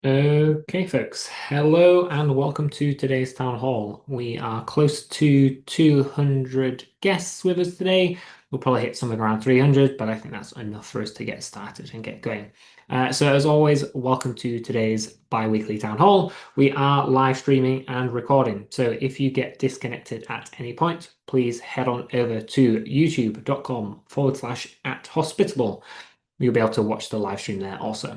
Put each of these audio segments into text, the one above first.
Okay, folks. Hello and welcome to today's town hall. We are close to 200 guests with us today. We'll probably hit something around 300, but I think that's enough for us to get started and get going. So as always, welcome to today's bi-weekly town hall. We are live streaming and recording. So if you get disconnected at any point, please head on over to youtube.com/@hospitable. You'll be able to watch the live stream there also.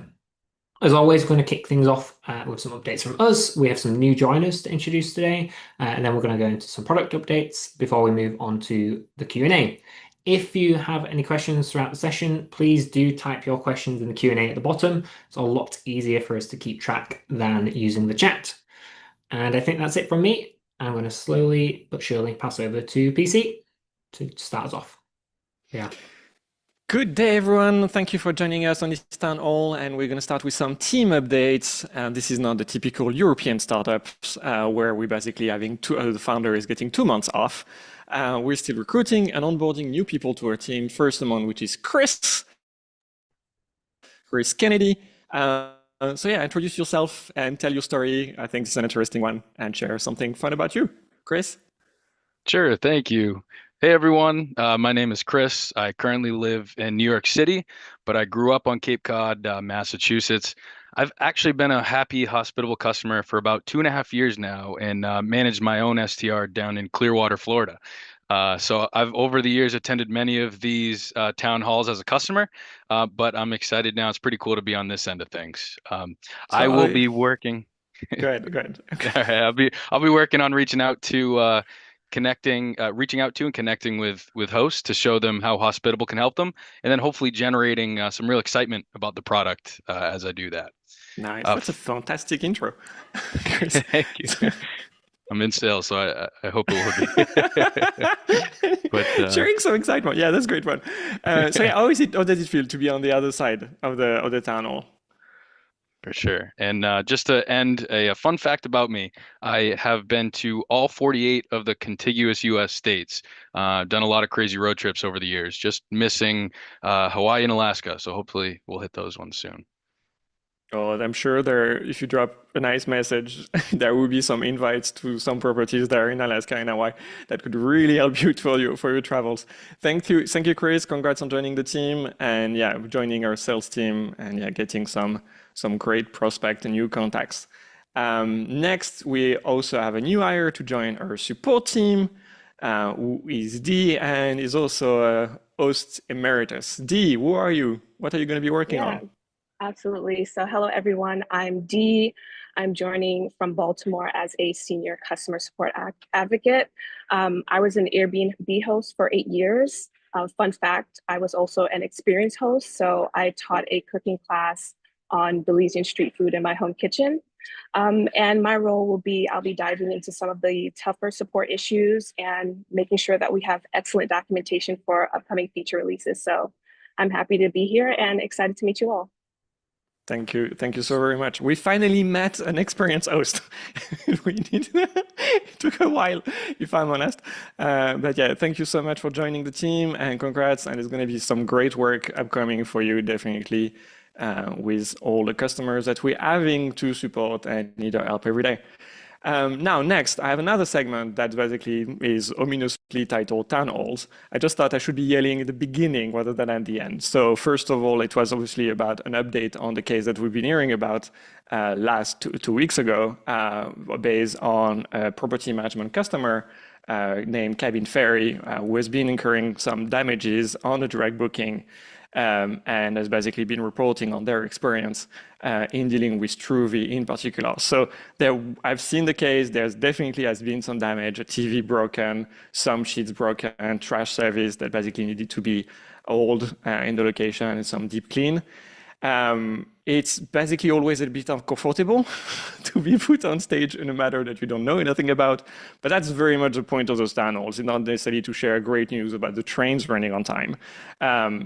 As always, we're going to kick things off with some updates from us. We have some new joiners to introduce today, and then we're going to go into some product updates before we move on to the Q&A. If you have any questions throughout the session, please do type your questions in the Q&A at the bottom. It's a lot easier for us to keep track than using the chat. And I think that's it from me. I'm going to slowly but surely pass over to PC to start us off. Yeah. Good day, everyone. Thank you for joining us on this town hall, and we're going to start with some team updates. This is not the typical European startups where we're basically having the founder is getting 2 months off. We're still recruiting and onboarding new people to our team. First among which is Chris Kennedy. So yeah, introduce yourself and tell your story. I think it's an interesting one, and share something fun about you. Chris? Sure, thank you. Hey everyone, my name is Chris. I currently live in New York City, but I grew up on Cape Cod, Massachusetts. I've actually been a happy, hospitable customer for about 2.5 years now and managed my own STR down in Clearwater, Florida. So I've over the years attended many of these town halls as a customer, but I'm excited now. It's pretty cool to be on this end of things. I will So be working. go ahead, go ahead. All right, I'll be working on reaching out to and connecting with hosts to show them how Hospitable can help them, and then hopefully generating some real excitement about the product as I do that. Nice. Uh, That's a fantastic intro. Chris. Thank you. I'm in sales, so I hope it will be. But Sharing some excitement. Yeah, that's a great one. So yeah, how does it feel to be on the other side of the town hall? For sure. And just to end, a fun fact about me, I have been to all 48 of the contiguous U.S. states. Done a lot of crazy road trips over the years, just missing Hawaii and Alaska. So hopefully we'll hit those ones soon. Oh, I'm sure if you drop a nice message, there will be some invites to some properties there in Alaska and Hawaii that could really help you for your travels. Thank you, Chris. Congrats on joining the team and yeah, joining our sales team and yeah, getting some great prospect and new contacts. Next, we also have a new hire to join our support team, who is Dee and is also a host emeritus. Dee, who are you? What are you going to be working Yeah, on? absolutely. So, hello everyone. I'm Dee. I'm joining from Baltimore as a senior customer support advocate. I was an Airbnb host for 8 years. Fun fact, I was also an experienced host. So, I taught a cooking class on Belizean street food in my home kitchen. And my role will be I'll be diving into some of the tougher support issues and making sure that we have excellent documentation for upcoming feature releases. So, I'm happy to be here and excited to meet you all. Thank you so very much. We finally met an experienced host. It took a while, if I'm honest. But yeah, thank you so much for joining the team and congrats. And there's going to be some great work upcoming for you, definitely, with all the customers that we're having to support and need our help every day. Now, next, I have another segment that basically is ominously titled Town Halls. I just thought I should be yelling at the beginning rather than at the end. So first of all, it was obviously about an update on the case that we've been hearing about last 2 weeks ago, based on a property management customer named Cabin Ferry, who has been incurring some damages on the direct booking and has basically been reporting on their experience in dealing with Truvi in particular. So I've seen the case. There's definitely has been some damage, a TV broken, some sheets broken, trash service that basically needed to be hauled in the location and some deep clean. It's basically always a bit uncomfortable to be put on stage in a matter that you don't know anything about, but that's very much the point of those town halls. It's not necessarily to share great news about the trains running on time.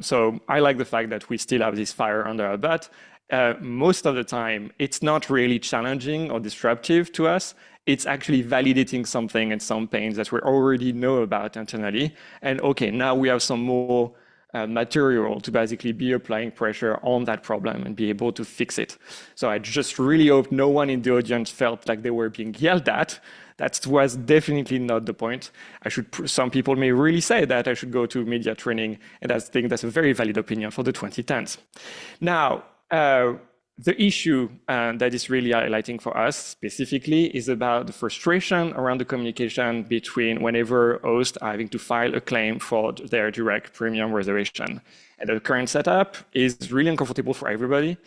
So I like the fact that we still have this fire under our butt. Most of the time, it's not really challenging or disruptive to us. It's actually validating something and some pains that we already know about internally. And okay, now we have some more material to basically be applying pressure on that problem and be able to fix it. So I just really hope no one in the audience felt like they were being yelled at. That was definitely not the point. Some people may really say that I should go to media training, and I think that's a very valid opinion for the 2010s. Now, the issue that is really highlighting for us specifically is about the frustration around the communication between whenever hosts are having to file a claim for their direct premium reservation. And the current setup is really uncomfortable for everybody.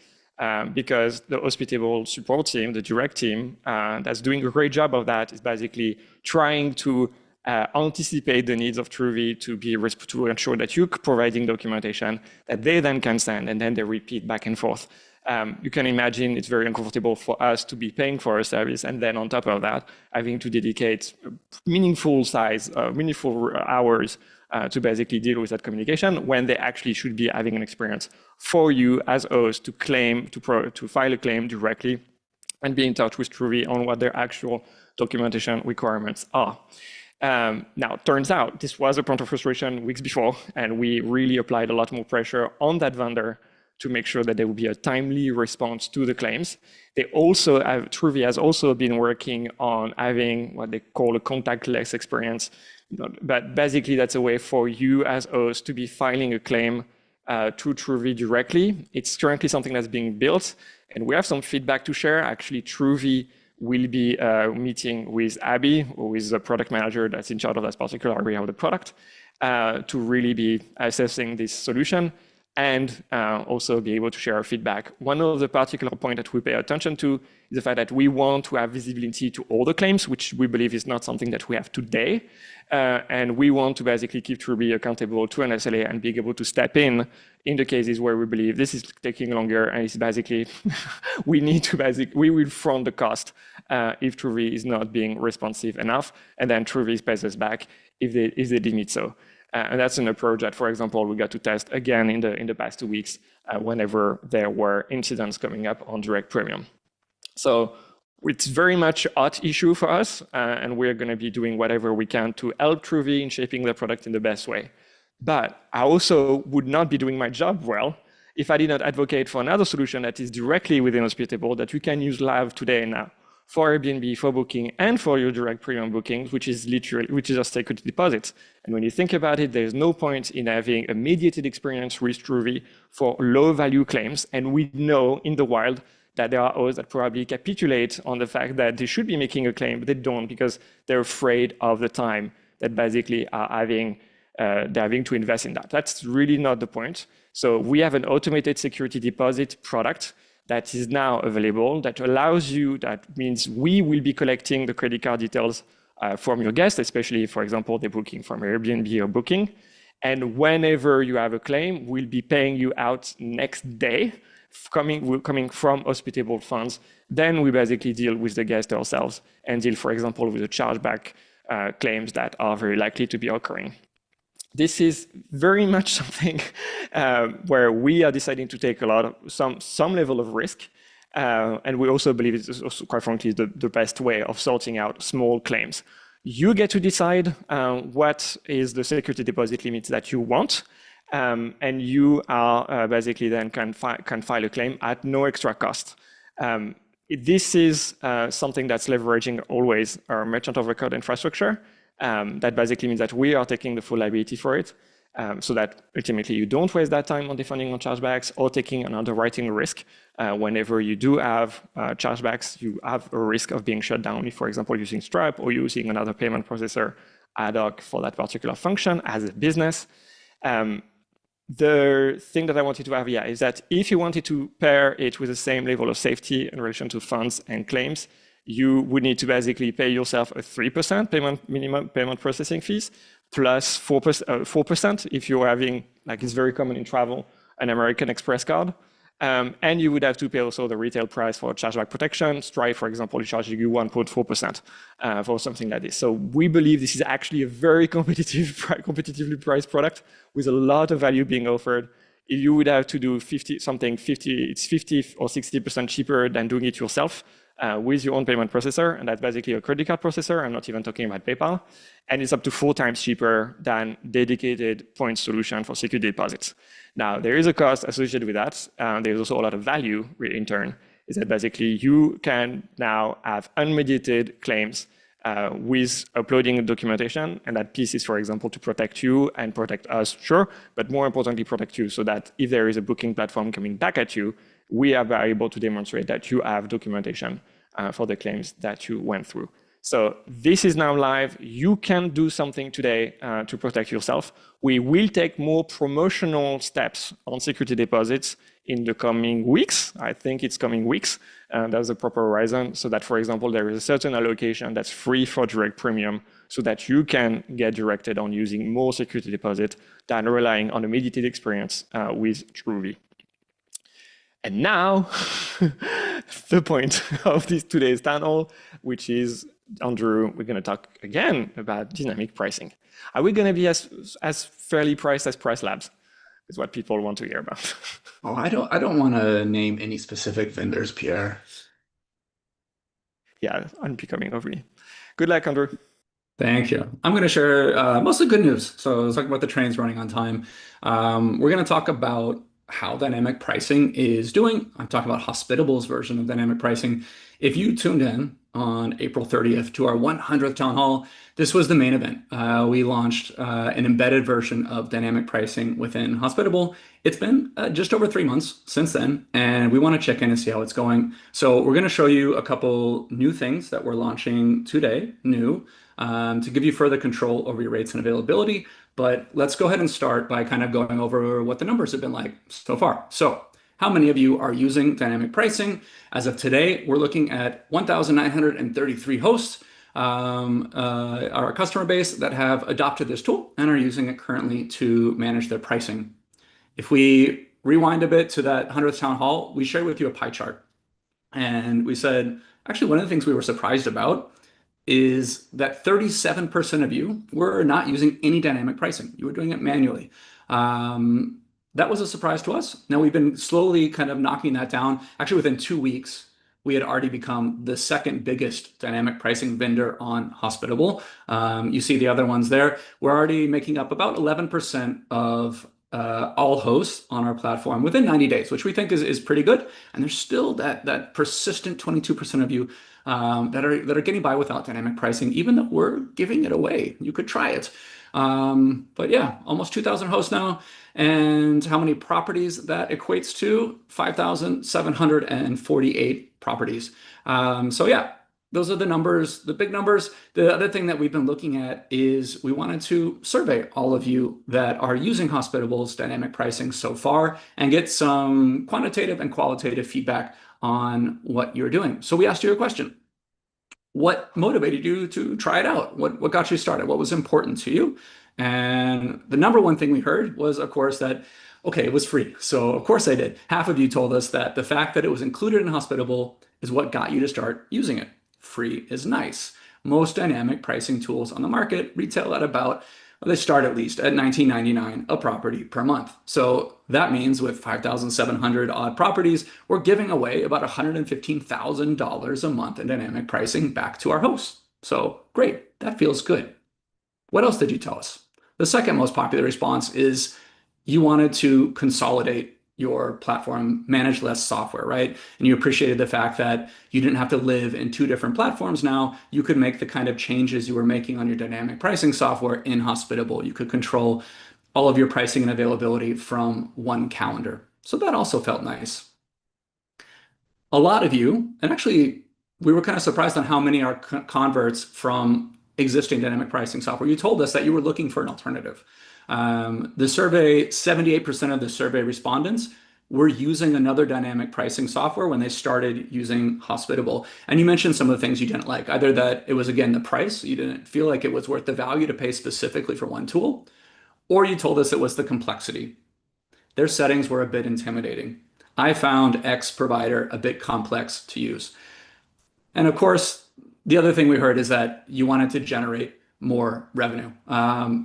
Because the Hospitable support team, the direct team, that's doing a great job of that, is basically trying to anticipate the needs of Truvi to ensure that you're providing documentation that they then can send, and then they repeat back and forth. You can imagine it's very uncomfortable for us to be paying for a service, and then on top of that, having to dedicate meaningful hours to basically deal with that communication, when they actually should be having an experience for you as host to claim, to file a claim directly and be in touch with Truvi on what their actual documentation requirements are. Now, turns out this was a point of frustration weeks before, and we really applied a lot more pressure on that vendor to make sure that there would be a timely response to the claims. Truvi has also been working on having what they call a contactless experience. But basically, that's a way for you as host to be filing a claim to Truvi directly. It's currently something that's being built, and we have some feedback to share. Actually, Truvi will be meeting with Abby, who is the product manager that's in charge of that particular area of the product, to really be assessing this solution and also be able to share our feedback. One of the particular points that we pay attention to is the fact that we want to have visibility to all the claims, which we believe is not something that we have today. And we want to basically keep Truvi accountable to an SLA and being able to step in the cases where we believe this is taking longer, and it's basically, we will front the cost if Truvi is not being responsive enough, and then Truvi pays us back if they deem it so. And that's an approach that, for example, we got to test again in the past 2 weeks whenever there were incidents coming up on direct premium. So it's very much a hot issue for us, and we're going to be doing whatever we can to help Truvi in shaping their product in the best way. But I also would not be doing my job well if I did not advocate for another solution that is directly within Hospitable that you can use live today now for Airbnb, for booking, and for your direct premium bookings, which is just security deposits. And when you think about it, there's no point in having a mediated experience with Truvi for low value claims. And we know in the wild that there are hosts that probably capitulate on the fact that they should be making a claim, but they don't because they're afraid of the time that basically are they're having to invest in that. That's really not the point. So we have an automated security deposit product that is now available that allows you, that means we will be collecting the credit card details from your guests, especially, for example, they're booking from Airbnb or Booking. And whenever you have a claim, we'll be paying you out next day, coming from Hospitable funds. Then we basically deal with the guest ourselves and deal, for example, with the chargeback claims that are very likely to be occurring. This is very much something where we are deciding to take some level of risk. And we also believe it's also, quite frankly, the best way of sorting out small claims. You get to decide what is the security deposit limit that you want. And you are basically then can file a claim at no extra cost. This is something that's leveraging always our merchant of record infrastructure. That basically means that we are taking the full liability for it, so that ultimately you don't waste that time on defending on chargebacks or taking an underwriting risk. Whenever you do have chargebacks, you have a risk of being shut down if, for example, using Stripe or using another payment processor ad hoc for that particular function as a business. The thing that I wanted to have here is that if you wanted to pair it with the same level of safety in relation to funds and claims, you would need to basically pay yourself a 3% minimum payment processing fees, plus 4% if you're having, like it's very common in travel, an American Express card. And you would have to pay also the retail price for chargeback protection. Stripe, for example, is charging you 1.4% for something like this. So we believe this is actually a very competitively priced product with a lot of value being offered. If you would have to do 50 or 60% cheaper than doing it yourself, with your own payment processor, and that's basically a credit card processor. I'm not even talking about PayPal. And it's up to 4 times cheaper than dedicated point solution for security deposits. Now, there is a cost associated with that. There's also a lot of value in turn, is that basically you can now have unmediated claims with uploading documentation, and that piece is, for example, to protect you and protect us, sure, but more importantly, protect you so that if there is a booking platform coming back at you, we are able to demonstrate that you have documentation for the claims that you went through. So this is now live. You can do something today to protect yourself. We will take more promotional steps on security deposits in the coming weeks. I think it's coming weeks. That's the proper horizon. So that, for example, there is a certain allocation that's free for direct premium so that you can get directed on using more security deposit than relying on a mediated experience with Truvi. And now, the point of this today's town hall, which is, Andrew, we're going to talk again about dynamic pricing. Are we going to be as fairly priced as Price Labs? Is what people want to hear about. Oh, I don't want to name any specific vendors, Pierre. Yeah, I'm becoming overly. Good luck, Andrew. Thank you. I'm going to share mostly good news. So let's talk about the trains running on time. We're going to talk about how dynamic pricing is doing. I'm talking about Hospitable's version of dynamic pricing. If you tuned in on April 30th to our 100th town hall, this was the main event. We launched an embedded version of dynamic pricing within Hospitable. It's been just over 3 months since then, and we want to check in and see how it's going. So we're going to show you a couple new things that we're launching today, to give you further control over your rates and availability. But let's go ahead and start by kind of going over what the numbers have been like so far. So how many of you are using dynamic pricing? As of today, we're looking at 1,933 hosts, our customer base that have adopted this tool and are using it currently to manage their pricing. If we rewind a bit to that 100th town hall, we shared with you a pie chart. And we said, actually, one of the things we were surprised about is that 37% of you were not using any dynamic pricing. You were doing it manually. That was a surprise to us. Now we've been slowly kind of knocking that down. Actually, within 2 weeks, we had already become the second biggest dynamic pricing vendor on Hospitable. You see the other ones there. We're already making up about 11% of all hosts on our platform within 90 days, which we think is pretty good. And there's still that persistent 22% of you that are getting by without dynamic pricing, even though we're giving it away. You could try it. But yeah, almost 2,000 hosts now. And how many properties that equates to? 5,748 properties. So yeah, those are the numbers, the big numbers. The other thing that we've been looking at is we wanted to survey all of you that are using Hospitable's dynamic pricing so far and get some quantitative and qualitative feedback on what you're doing. So we asked you a question. What motivated you to try it out? What got you started? What was important to you? And the number one thing we heard was, of course, that, okay, it was free. So of course I did. Half of you told us that the fact that it was included in Hospitable is what got you to start using it. Free is nice. Most dynamic pricing tools on the market retail at about, well, they start at least at $19.99 a property per month. So that means with 5,700 odd properties, we're giving away about $115,000 a month in dynamic pricing back to our hosts. So great, that feels good. What else did you tell us? The second most popular response is you wanted to consolidate your platform, manage less software, right? And you appreciated the fact that you didn't have to live in 2 different platforms now. You could make the kind of changes you were making on your dynamic pricing software in Hospitable. You could control all of your pricing and availability from one calendar. So that also felt nice. A lot of you, and actually we were kind of surprised on how many are converts from existing dynamic pricing software. You told us that you were looking for an alternative. The survey, 78% of the survey respondents were using another dynamic pricing software when they started using Hospitable. And you mentioned some of the things you didn't like, either that it was, again, the price, you didn't feel like it was worth the value to pay specifically for one tool, or you told us it was the complexity. Their settings were a bit intimidating. I found X provider a bit complex to use. And of course, the other thing we heard is that you wanted to generate more revenue.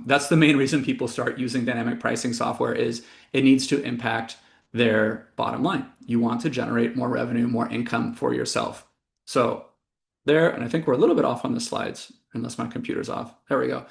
That's the main reason people start using dynamic pricing software is it needs to impact their bottom line. You want to generate more revenue, more income for yourself. So there, and I think we're a little bit off on the slides, unless my computer's off. There we go.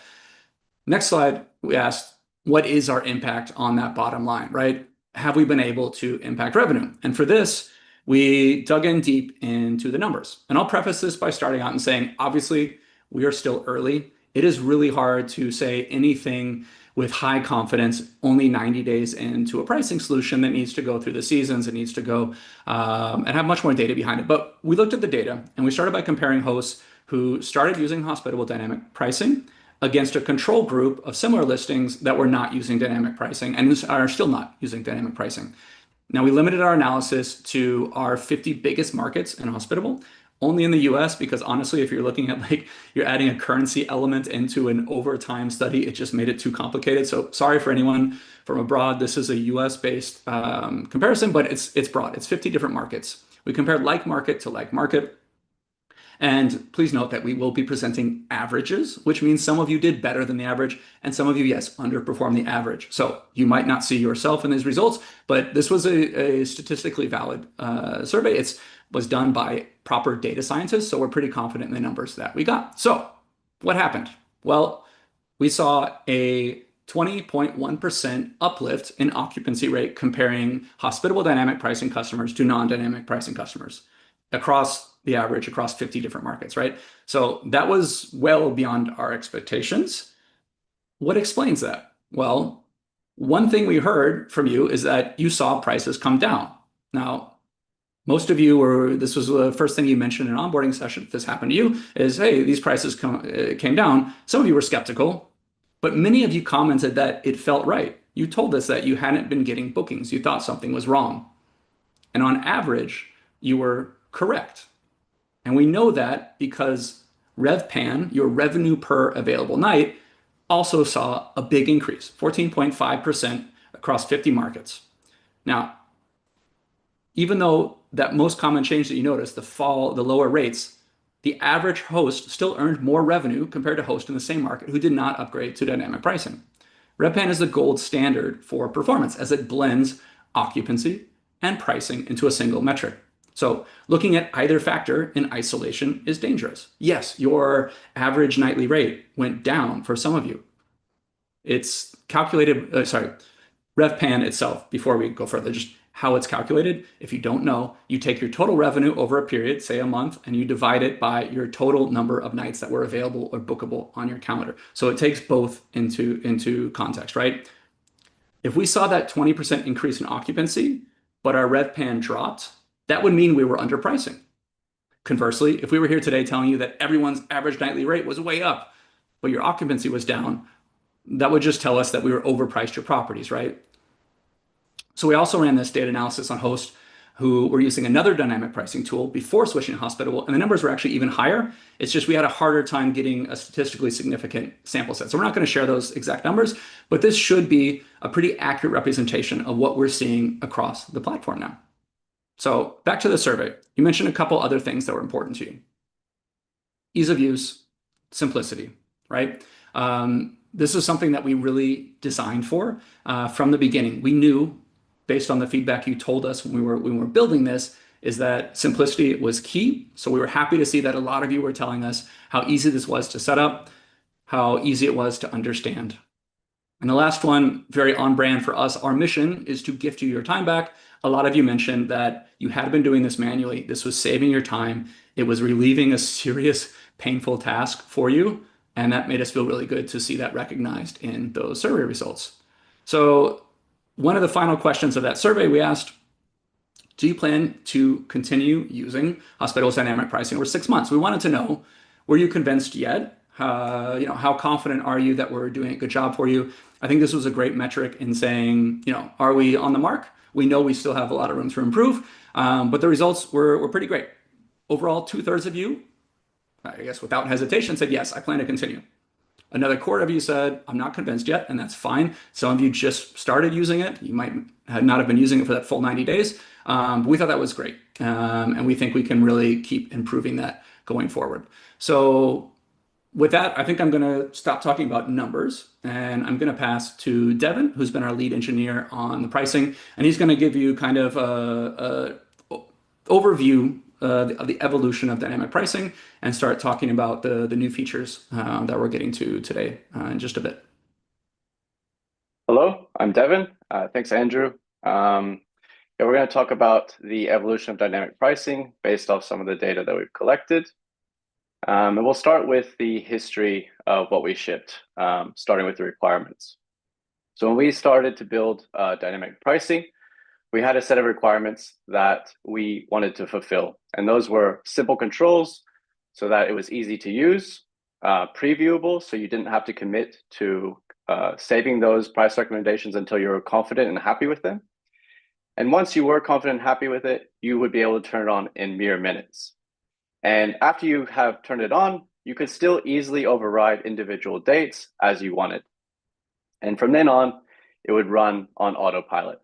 Next slide, we asked, what is our impact on that bottom line, right? Have we been able to impact revenue? And for this, we dug in deep into the numbers. And I'll preface this by starting out and saying, obviously, we are still early. It is really hard to say anything with high confidence only 90 days into a pricing solution that needs to go through the seasons. It needs to go and have much more data behind it. But we looked at the data and we started by comparing hosts who started using hospitable dynamic pricing against a control group of similar listings that were not using dynamic pricing and are still not using dynamic pricing. Now, we limited our analysis to our 50 biggest markets in Hospitable, only in the US, because honestly, if you're looking at like you're adding a currency element into an overtime study, it just made it too complicated. So sorry for anyone from abroad. This is a US based comparison, but it's broad. It's 50 different markets. We compared like market to like market. And please note that we will be presenting averages, which means some of you did better than the average, and some of you, yes, underperformed the average. So you might not see yourself in these results, but this was a statistically valid survey. It was done by proper data scientists, so we're pretty confident in the numbers that we got. So what happened? Well, we saw a 20.1% uplift in occupancy rate comparing hospitable dynamic pricing customers to non-dynamic pricing customers across the average across 50 different markets, right? So that was well beyond our expectations. What explains that? Well, one thing we heard from you is that you saw prices come down. Now, most of you were, this was the first thing you mentioned in an onboarding session, if this happened to you, is, hey, these prices came down. Some of you were skeptical, but many of you commented that it felt right. You told us that you hadn't been getting bookings. You thought something was wrong. And on average, you were correct. And we know that because RevPAN, your revenue per available night, also saw a big increase, 14.5% across 50 markets. Now, even though that most common change that you notice, the lower rates, the average host still earned more revenue compared to hosts in the same market who did not upgrade to dynamic pricing. RevPAN is the gold standard for performance as it blends occupancy and pricing into a single metric. So looking at either factor in isolation is dangerous. Yes, your average nightly rate went down for some of you. It's calculated, RevPAN itself, before we go further, just how it's calculated. If you don't know, you take your total revenue over a period, say a month, and you divide it by your total number of nights that were available or bookable on your calendar. So it takes both into context, right? If we saw that 20% increase in occupancy, but our RevPAN dropped, that would mean we were underpricing. Conversely, if we were here today telling you that everyone's average nightly rate was way up, but your occupancy was down, that would just tell us that we were overpriced your properties, right? So we also ran this data analysis on hosts who were using another dynamic pricing tool before switching to Hospitable, and the numbers were actually even higher. It's just we had a harder time getting a statistically significant sample set. So we're not going to share those exact numbers, but this should be a pretty accurate representation of what we're seeing across the platform now. So back to the survey. You mentioned a couple other things that were important to you. Ease of use, simplicity, right? This is something that we really designed for from the beginning. We knew, based on the feedback you told us when we were building this, is that simplicity was key. So we were happy to see that a lot of you were telling us how easy this was to set up, how easy it was to understand. And the last one, very on brand for us, our mission is to gift you your time back. A lot of you mentioned that you had been doing this manually. This was saving your time. It was relieving a serious, painful task for you. And that made us feel really good to see that recognized in those survey results. So one of the final questions of that survey, we asked, do you plan to continue using Hospitable's dynamic pricing over 6 months? We wanted to know, were you convinced yet? How confident are you that we're doing a good job for you? I think this was a great metric in saying, are we on the mark? We know we still have a lot of room to improve, but the results were pretty great. Overall, 2/3 of you, I guess without hesitation, said, yes, I plan to continue. Another quarter of you said, I'm not convinced yet, and that's fine. Some of you just started using it. You might not have been using it for that full 90 days. But we thought that was great. And we think we can really keep improving that going forward. So with that, I think I'm going to stop talking about numbers, and I'm going to pass to Devin, who's been our lead engineer on the pricing. And he's going to give you kind of a overview the evolution of dynamic pricing and start talking about the new features that we're getting to today in just a bit. Hello, I'm Devin. Thanks, Andrew. We're going to talk about the evolution of dynamic pricing based off some of the data that we've collected. And we'll start with the history of what we shipped, starting with the requirements. So when we started to build dynamic pricing, we had a set of requirements that we wanted to fulfill. And those were simple controls so that it was easy to use, previewable, so you didn't have to commit to saving those price recommendations until you were confident and happy with them. And once you were confident and happy with it, you would be able to turn it on in mere minutes. And after you have turned it on, you could still easily override individual dates as you wanted. And from then on, it would run on autopilot.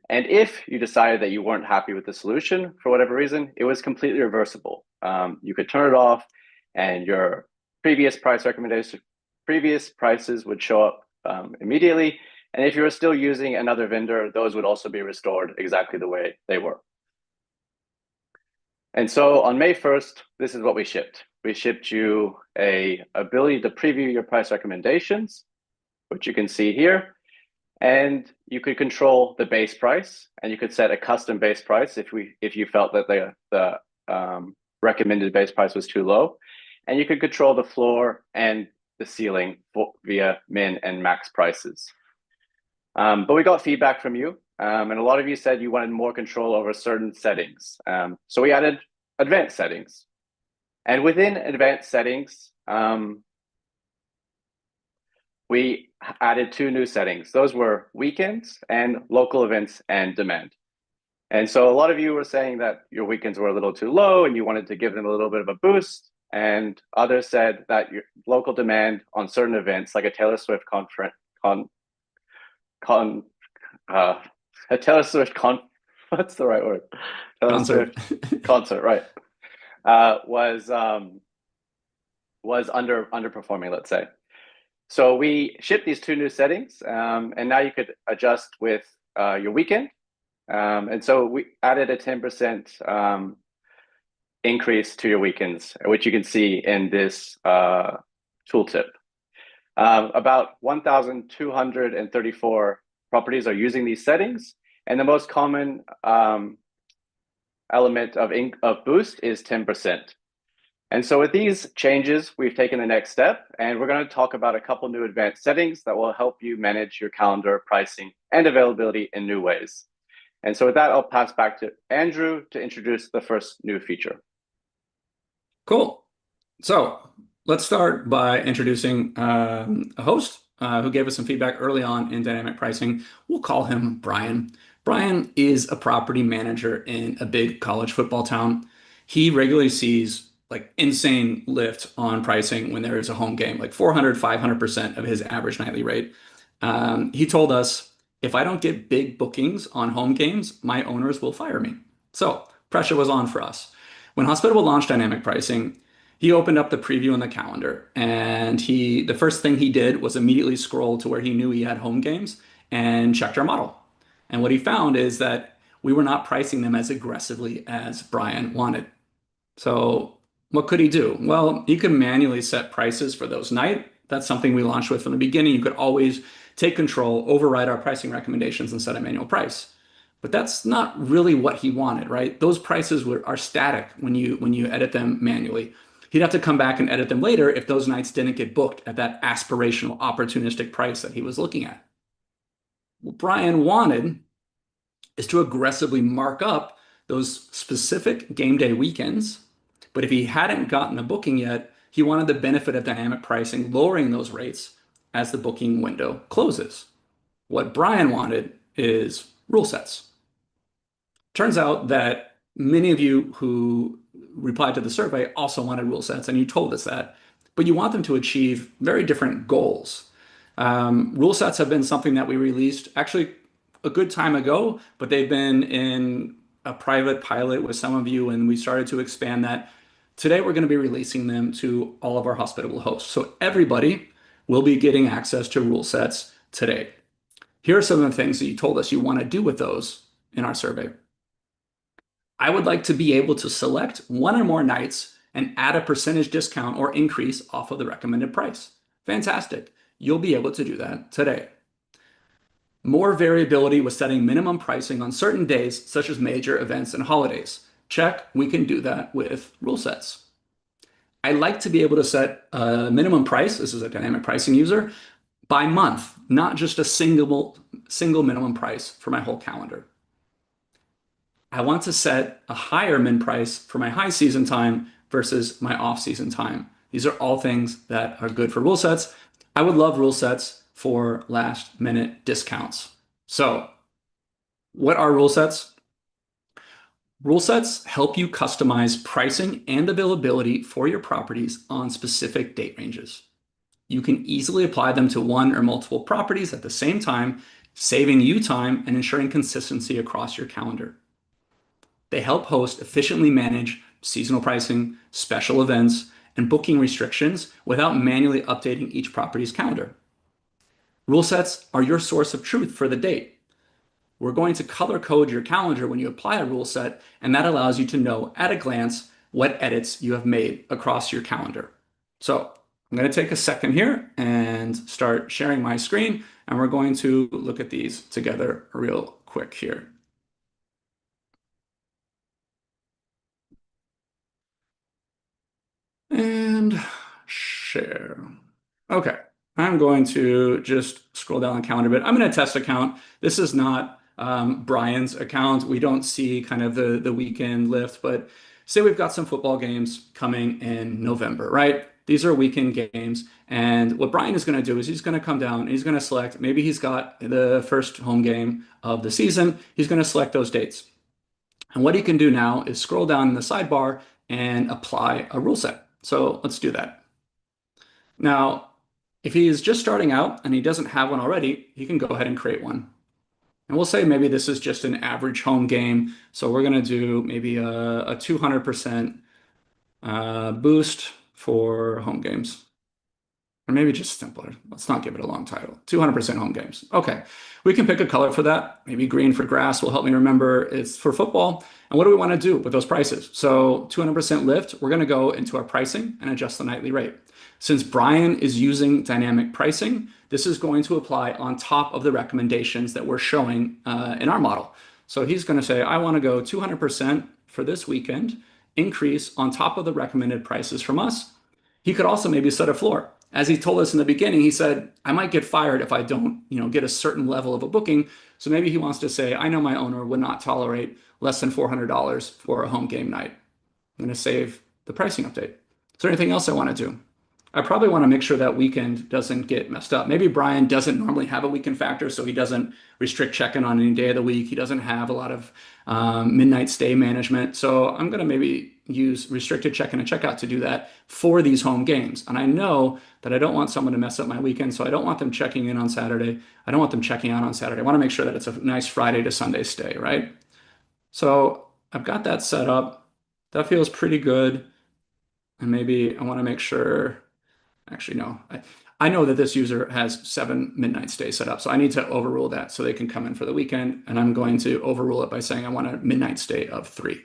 And if you decided that you weren't happy with the solution for whatever reason, it was completely reversible. You could turn it off and your previous prices would show up immediately. And if you were still using another vendor, those would also be restored exactly the way they were. And so on May 1st, this is what we shipped. We shipped you an ability to preview your price recommendations, which you can see here. And you could control the base price, and you could set a custom base price if you felt that the recommended base price was too low. And you could control the floor and the ceiling via min and max prices. But we got feedback from you, and a lot of you said you wanted more control over certain settings. So we added advanced settings. And within advanced settings, we added two new settings. Those were weekends and local events and demand. And so a lot of you were saying that your weekends were a little too low and you wanted to give them a little bit of a boost. And others said that your local demand on certain events, like a Taylor Swift what's the right word? Concert. Concert, right. Was underperforming, let's say. So we shipped these two new settings, and now you could adjust with your weekend. And so we added a 10% increase to your weekends, which you can see in this tooltip. About 1,234 properties are using these settings, and the most common element of boost is 10%. And so with these changes, we've taken the next step, and we're going to talk about a couple new advanced settings that will help you manage your calendar, pricing, and availability in new ways. And so with that, I'll pass back to Andrew to introduce the first new feature. Cool. So let's start by introducing a host who gave us some feedback early on in dynamic pricing. We'll call him Brian. Brian is a property manager in a big college football town. He regularly sees like insane lift on pricing when there is a home game, like 400, 500% of his average nightly rate. He told us, if I don't get big bookings on home games, my owners will fire me. So pressure was on for us. When Hospitable launched dynamic pricing, he opened up the preview in the calendar, and the first thing he did was immediately scroll to where he knew he had home games and checked our model. And what he found is that we were not pricing them as aggressively as Brian wanted. So what could he do? Well, he could manually set prices for those nights. That's something we launched with from the beginning. You could always take control, override our pricing recommendations, and set a manual price. But that's not really what he wanted, right? Those prices are static when you edit them manually. He'd have to come back and edit them later if those nights didn't get booked at that aspirational, opportunistic price that he was looking at. What Brian wanted is to aggressively mark up those specific game day weekends. But if he hadn't gotten a booking yet, he wanted the benefit of dynamic pricing, lowering those rates as the booking window closes. What Brian wanted is rule sets. Turns out that many of you who replied to the survey also wanted rule sets, and you told us that, but you want them to achieve very different goals. Rule sets have been something that we released actually a good time ago, but they've been in a private pilot with some of you, and we started to expand that. Today, we're going to be releasing them to all of our Hospitable hosts. So everybody will be getting access to rule sets today. Here are some of the things that you told us you want to do with those in our survey. I would like to be able to select one or more nights and add a percentage discount or increase off of the recommended price. Fantastic. You'll be able to do that today. More variability with setting minimum pricing on certain days, such as major events and holidays. Check, we can do that with rule sets. I like to be able to set a minimum price, this is a dynamic pricing user, by month, not just a single minimum price for my whole calendar. I want to set a higher min price for my high season time versus my off season time. These are all things that are good for rule sets. I would love rule sets for last minute discounts. So what are rule sets? Rule sets help you customize pricing and availability for your properties on specific date ranges. You can easily apply them to one or multiple properties at the same time, saving you time and ensuring consistency across your calendar. They help hosts efficiently manage seasonal pricing, special events, and booking restrictions without manually updating each property's calendar. Rule sets are your source of truth for the date. We're going to color code your calendar when you apply a rule set, and that allows you to know at a glance what edits you have made across your calendar. So I'm going to take a second here and start sharing my screen, and we're going to look at these together real quick here. And share. Okay, I'm going to just scroll down the calendar a bit. I'm going to test account. This is not Brian's account. We don't see kind of the weekend lift, but say we've got some football games coming in November, right? These are weekend games. And what Brian is going to do is he's going to come down and he's going to select, maybe he's got the first home game of the season. He's going to select those dates. And what he can do now is scroll down in the sidebar and apply a rule set. So let's do that. Now, if he is just starting out and he doesn't have one already, he can go ahead and create one. And we'll say maybe this is just an average home game. So we're going to do maybe a 200% boost for home games. Or maybe just simpler. Let's not give it a long title. 200% home games. Okay, we can pick a color for that. Maybe green for grass will help me remember it's for football. And what do we want to do with those prices? So 200% lift, we're going to go into our pricing and adjust the nightly rate. Since Brian is using dynamic pricing, this is going to apply on top of the recommendations that we're showing in our model. So he's going to say, I want to go 200% for this weekend, increase on top of the recommended prices from us. He could also maybe set a floor. As he told us in the beginning, he said, I might get fired if I don't, get a certain level of a booking. So maybe he wants to say, I know my owner would not tolerate less than $400 for a home game night. I'm going to save the pricing update. Is there anything else I want to do? I probably want to make sure that weekend doesn't get messed up. Maybe Brian doesn't normally have a weekend factor, so he doesn't restrict check-in on any day of the week. He doesn't have a lot of midnight stay management. So I'm going to maybe use restricted check-in and checkout to do that for these home games. And I know that I don't want someone to mess up my weekend, so I don't want them checking in on Saturday. I don't want them checking out on Saturday. I want to make sure that it's a nice Friday to Sunday stay, right? So I've got that set up. That feels pretty good. And maybe I want to make sure. Actually, no. I know that this user has 7 midnight stays set up, so I need to overrule that so they can come in for the weekend, and I'm going to overrule it by saying I want a midnight stay of 3.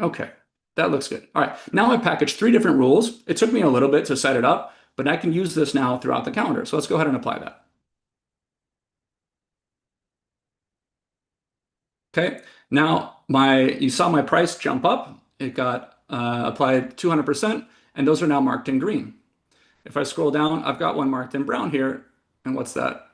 Okay, that looks good. All right, now I packaged 3 different rules. It took me a little bit to set it up, but I can use this now throughout the calendar. So let's go ahead and apply that. Okay, now you saw my price jump up. It got applied 200%, and those are now marked in green. If I scroll down, I've got one marked in brown here. And what's that?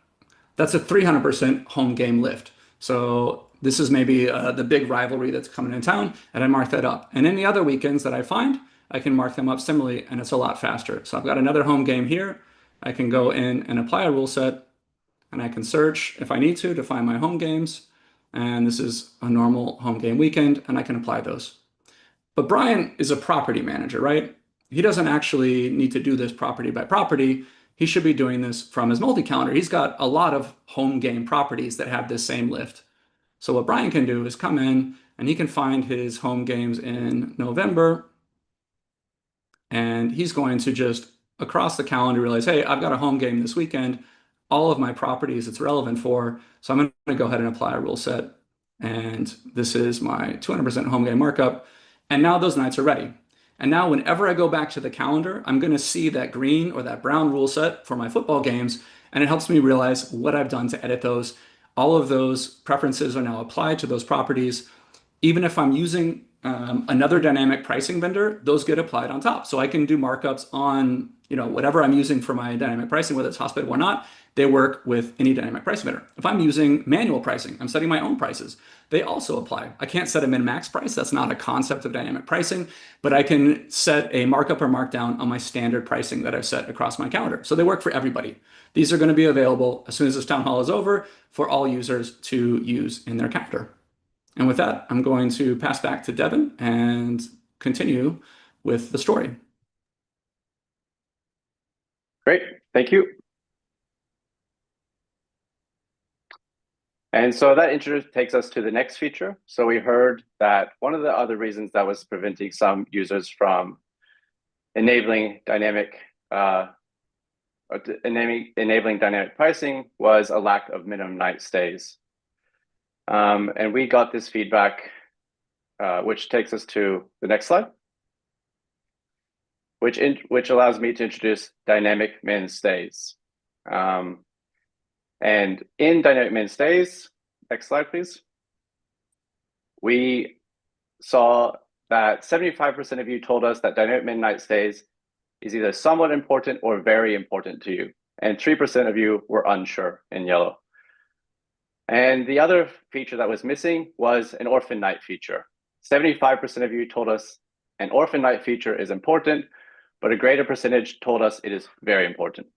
That's a 300% home game lift. So this is maybe the big rivalry that's coming in town, and I mark that up. And any other weekends that I find, I can mark them up similarly, and it's a lot faster. So I've got another home game here. I can go in and apply a rule set, and I can search if I need to find my home games. And this is a normal home game weekend, and I can apply those. But Brian is a property manager, right? He doesn't actually need to do this property by property. He should be doing this from his multi-calendar. He's got a lot of home game properties that have this same lift. So what Brian can do is come in and he can find his home games in November. And he's going to just across the calendar realize, hey, I've got a home game this weekend. All of my properties it's relevant for. So I'm going to go ahead and apply a rule set. And this is my 200% home game markup. And now those nights are ready. And now whenever I go back to the calendar, I'm going to see that green or that brown rule set for my football games. And it helps me realize what I've done to edit those. All of those preferences are now applied to those properties. Even if I'm using another dynamic pricing vendor, those get applied on top. So I can do markups on, whatever I'm using for my dynamic pricing, whether it's Hospitable or not, they work with any dynamic pricing vendor. If I'm using manual pricing, I'm setting my own prices. They also apply. I can't set a min-max price. That's not a concept of dynamic pricing, but I can set a markup or markdown on my standard pricing that I've set across my calendar. So they work for everybody. These are going to be available as soon as this town hall is over for all users to use in their calendar. And with that, I'm going to pass back to Devin and continue with the story. Great, thank you. And so that intro takes us to the next feature. So we heard that one of the other reasons that was preventing some users from enabling dynamic pricing was a lack of minimum night stays. And we got this feedback, which takes us to the next slide, which allows me to introduce dynamic min stays. And in dynamic min stays, next slide, please. We saw that 75% of you told us that dynamic min night stays is either somewhat important or very important to you. And 3% of you were unsure in yellow. And the other feature that was missing was an orphan night feature. 75% of you told us an orphan night feature is important, but a greater percentage told us it is very important.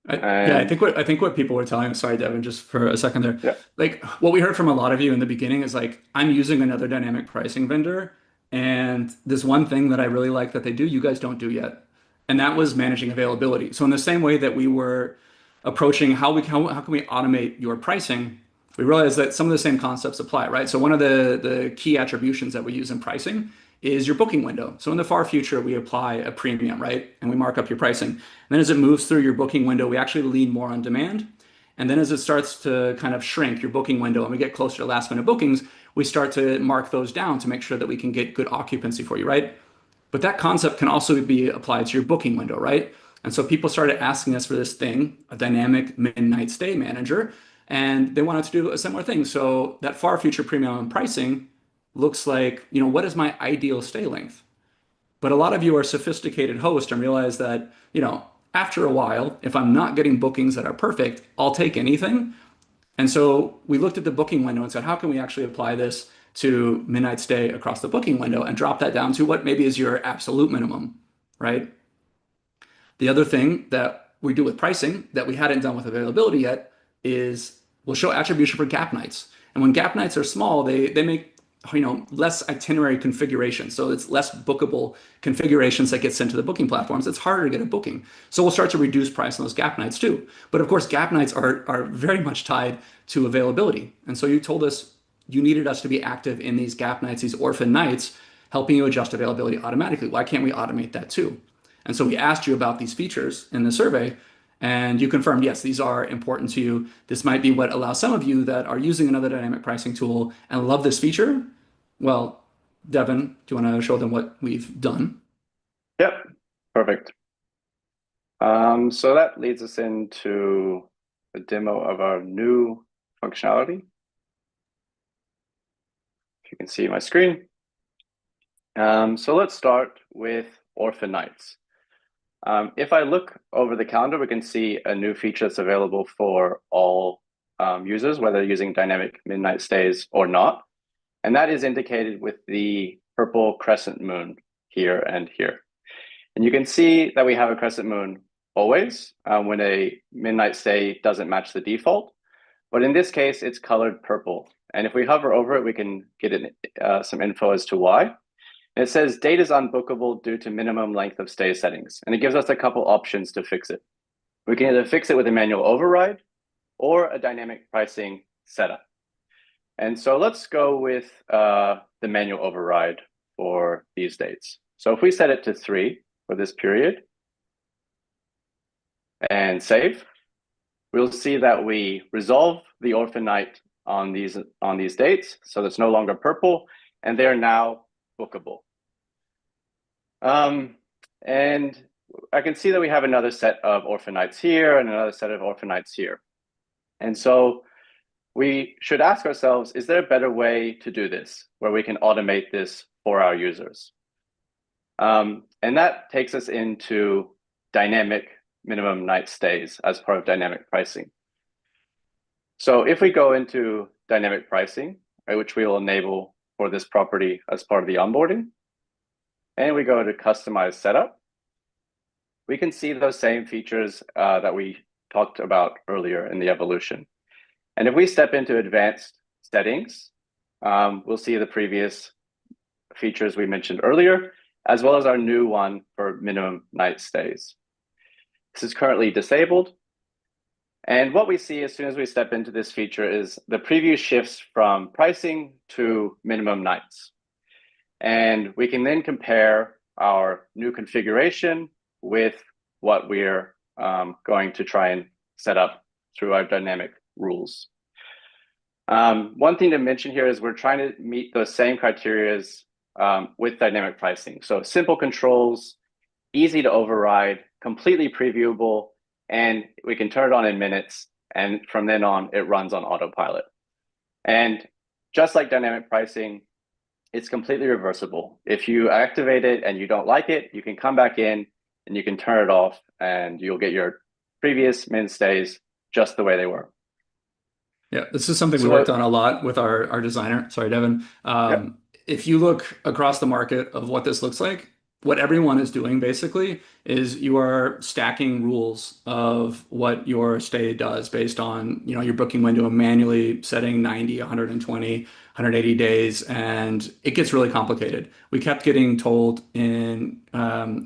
I think what people were telling us, sorry, Devin, just for a second there. Yeah. Like what we heard from a lot of you in the beginning is like, I'm using another dynamic pricing vendor, and this one thing that I really like that they do, you guys don't do yet. And that was managing availability. So in the same way that we were approaching how can we automate your pricing, we realized that some of the same concepts apply, right? So one of the key attributions that we use in pricing is your booking window. So in the far future, we apply a premium, right? And we mark up your pricing. And then as it moves through your booking window, we actually lean more on demand. And then as it starts to kind of shrink your booking window and we get closer to last minute bookings, we start to mark those down to make sure that we can get good occupancy for you, right? But that concept can also be applied to your booking window, right? And so people started asking us for this thing, a dynamic midnight stay manager, and they wanted to do a similar thing. So that far future premium pricing looks like, what is my ideal stay length? But a lot of you are sophisticated hosts and realize that, after a while, if I'm not getting bookings that are perfect, I'll take anything. And so we looked at the booking window and said, how can we actually apply this to midnight stay across the booking window and drop that down to what maybe is your absolute minimum, right? The other thing that we do with pricing that we hadn't done with availability yet is we'll show attribution for gap nights. And when gap nights are small, they make less itinerary configuration. So it's less bookable configurations that get sent to the booking platforms. It's harder to get a booking. So we'll start to reduce price on those gap nights too. But of course, gap nights are very much tied to availability. And so you told us you needed us to be active in these gap nights, these orphan nights, helping you adjust availability automatically. Why can't we automate that too? And so we asked you about these features in the survey, and you confirmed, yes, these are important to you. This might be what allows some of you that are using another dynamic pricing tool and love this feature. Well, Devin, do you want to show them what we've done? Yep, perfect. So that leads us into a demo of our new functionality. If you can see my screen. So let's start with orphan nights. If I look over the calendar, we can see a new feature that's available for all users, whether using dynamic midnight stays or not. And that is indicated with the purple crescent moon here and here. And you can see that we have a crescent moon always when a midnight stay doesn't match the default. But in this case, it's colored purple. And if we hover over it, we can get some info as to why. And it says date is unbookable due to minimum length of stay settings. And it gives us a couple options to fix it. We can either fix it with a manual override or a dynamic pricing setup. And so let's go with the manual override for these dates. So if we set it to 3 for this period and save, we'll see that we resolve the orphan night on these dates. So it's no longer purple, and they are now bookable. And I can see that we have another set of orphan nights here and another set of orphan nights here. And so we should ask ourselves, is there a better way to do this where we can automate this for our users? And that takes us into dynamic minimum night stays as part of dynamic pricing. So if we go into dynamic pricing, right, which we will enable for this property as part of the onboarding, and we go to customize setup, we can see those same features that we talked about earlier in the evolution. And if we step into advanced settings, we'll see the previous features we mentioned earlier, as well as our new one for minimum night stays. This is currently disabled. And what we see as soon as we step into this feature is the preview shifts from pricing to minimum nights. And we can then compare our new configuration with what we're going to try and set up through our dynamic rules. One thing to mention here is we're trying to meet those same criteria with dynamic pricing. So simple controls, easy to override, completely previewable, and we can turn it on in minutes. And from then on, it runs on autopilot. And just like dynamic pricing, it's completely reversible. If you activate it and you don't like it, you can come back in and you can turn it off and you'll get your previous min stays just the way they were. Yeah, this is something we worked on a lot with our designer. Sorry, Devin. If you look across the market of what this looks like, what everyone is doing basically is you are stacking rules of what your stay does based on, your booking window and manually setting 90, 120, 180 days, and it gets really complicated. We kept getting told in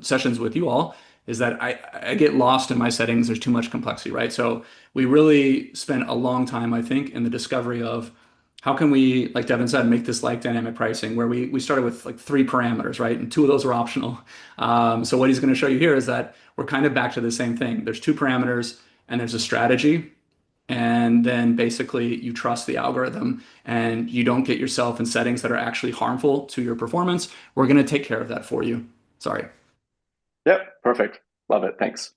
sessions with you all is that I get lost in my settings. There's too much complexity, right? So we really spent a long time, I think, in the discovery of how can we, like Devin said, make this like dynamic pricing, where we started with like 3 parameters, right? And 2 of those were optional. So what he's going to show you here is that we're kind of back to the same thing. There's 2 parameters and there's a strategy. And then basically you trust the algorithm and you don't get yourself in settings that are actually harmful to your performance. We're going to take care of that for you. Sorry. Yep, perfect. Love it. Thanks.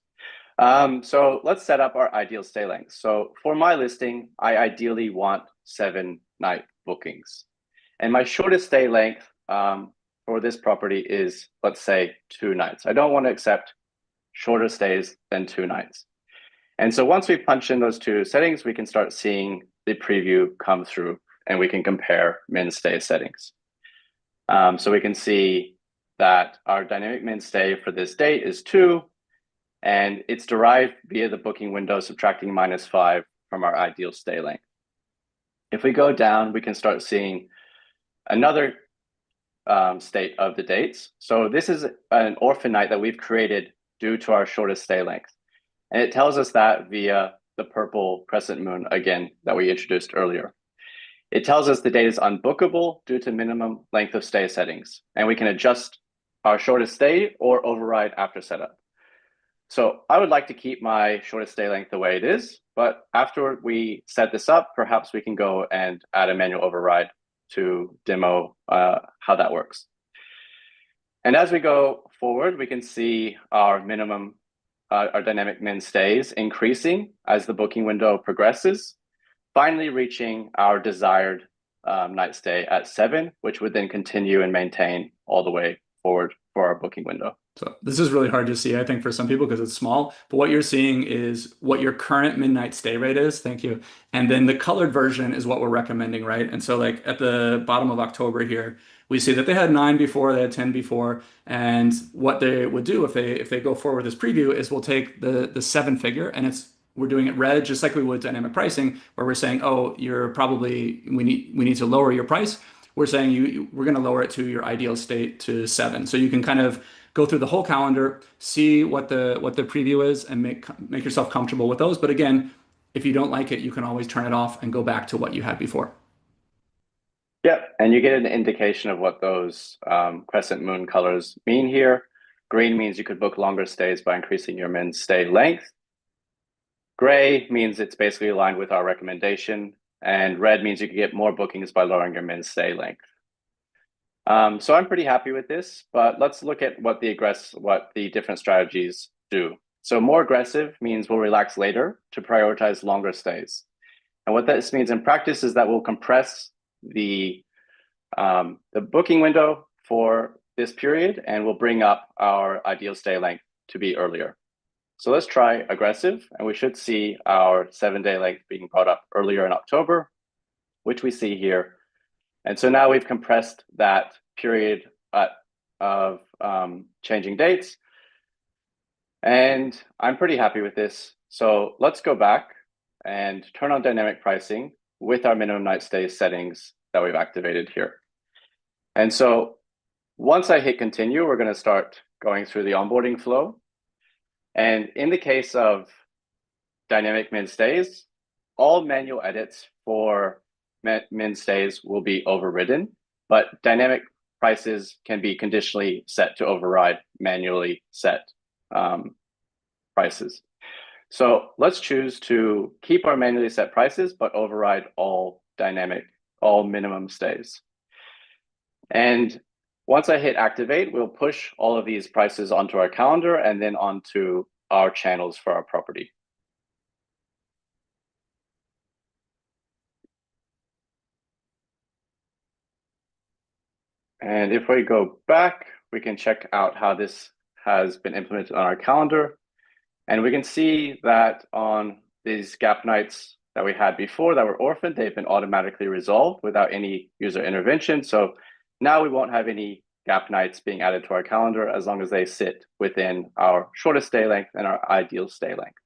So let's set up our ideal stay length. So for my listing, I ideally want 7-night bookings. And my shortest stay length for this property is, let's say, 2 nights. I don't want to accept shorter stays than 2 nights. And so once we punch in those 2 settings, we can start seeing the preview come through and we can compare min stay settings. So we can see that our dynamic min stay for this date is 2, and it's derived via the booking window, subtracting -5 from our ideal stay length. If we go down, we can start seeing another state of the dates. So this is an orphan night that we've created due to our shortest stay length. And it tells us that via the purple crescent moon, again, that we introduced earlier. It tells us the date is unbookable due to minimum length of stay settings. And we can adjust our shortest stay or override after setup. So I would like to keep my shortest stay length the way it is, but after we set this up, perhaps we can go and add a manual override to demo how that works. And as we go forward, we can see our minimum, our dynamic min stays increasing as the booking window progresses, finally reaching our desired night stay at 7, which would then continue and maintain all the way forward for our booking window. So this is really hard to see, I think, for some people because it's small. But what you're seeing is what your current midnight stay rate is. Thank you. And then the colored version is what we're recommending, right? And so like at the bottom of October here, we see that they had 9 before, they had 10 before. And what they would do if they go forward with this preview is we'll take the 7 figure and we're doing it red, just like we would dynamic pricing, where we're saying, oh, we need to lower your price. We're saying we're going to lower it to your ideal state to 7. So you can kind of go through the whole calendar, see what the preview is, and make yourself comfortable with those. But again, if you don't like it, you can always turn it off and go back to what you had before. Yeah, and you get an indication of what those crescent moon colors mean here. Green means you could book longer stays by increasing your min stay length. Gray means it's basically aligned with our recommendation. and red means you can get more bookings by lowering your min stay length. So I'm pretty happy with this, but let's look at what the different strategies do. So more aggressive means we'll relax later to prioritize longer stays. And what this means in practice is that we'll compress the booking window for this period, and we'll bring up our ideal stay length to be earlier. So let's try aggressive, and we should see our 7-day length being brought up earlier in October, which we see here. And so now we've compressed that period of changing dates. And I'm pretty happy with this. So let's go back and turn on dynamic pricing with our minimum night stay settings that we've activated here. And so once I hit continue, we're going to start going through the onboarding flow. And in the case of dynamic min stays, all manual edits for min stays will be overridden, but dynamic prices can be conditionally set to override manually set prices. So let's choose to keep our manually set prices, but override all minimum stays. And once I hit activate, we'll push all of these prices onto our calendar and then onto our channels for our property. And if we go back, we can check out how this has been implemented on our calendar. And we can see that on these gap nights that we had before that were orphaned, they've been automatically resolved without any user intervention. So now we won't have any gap nights being added to our calendar as long as they sit within our shortest stay length and our ideal stay length.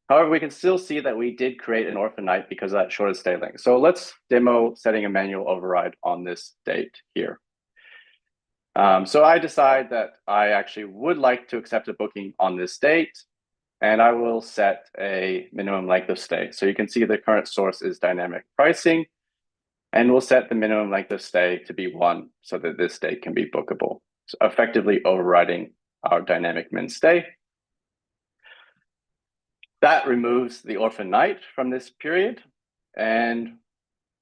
However, we can still see that we did create an orphan night because of that shortest stay length. So let's demo setting a manual override on this date here. So I decide that I actually would like to accept a booking on this date, and I will set a minimum length of stay. So you can see the current source is dynamic pricing, and we'll set the minimum length of stay to be 1 so that this date can be bookable. So effectively overriding our dynamic min stay. That removes the orphan night from this period, and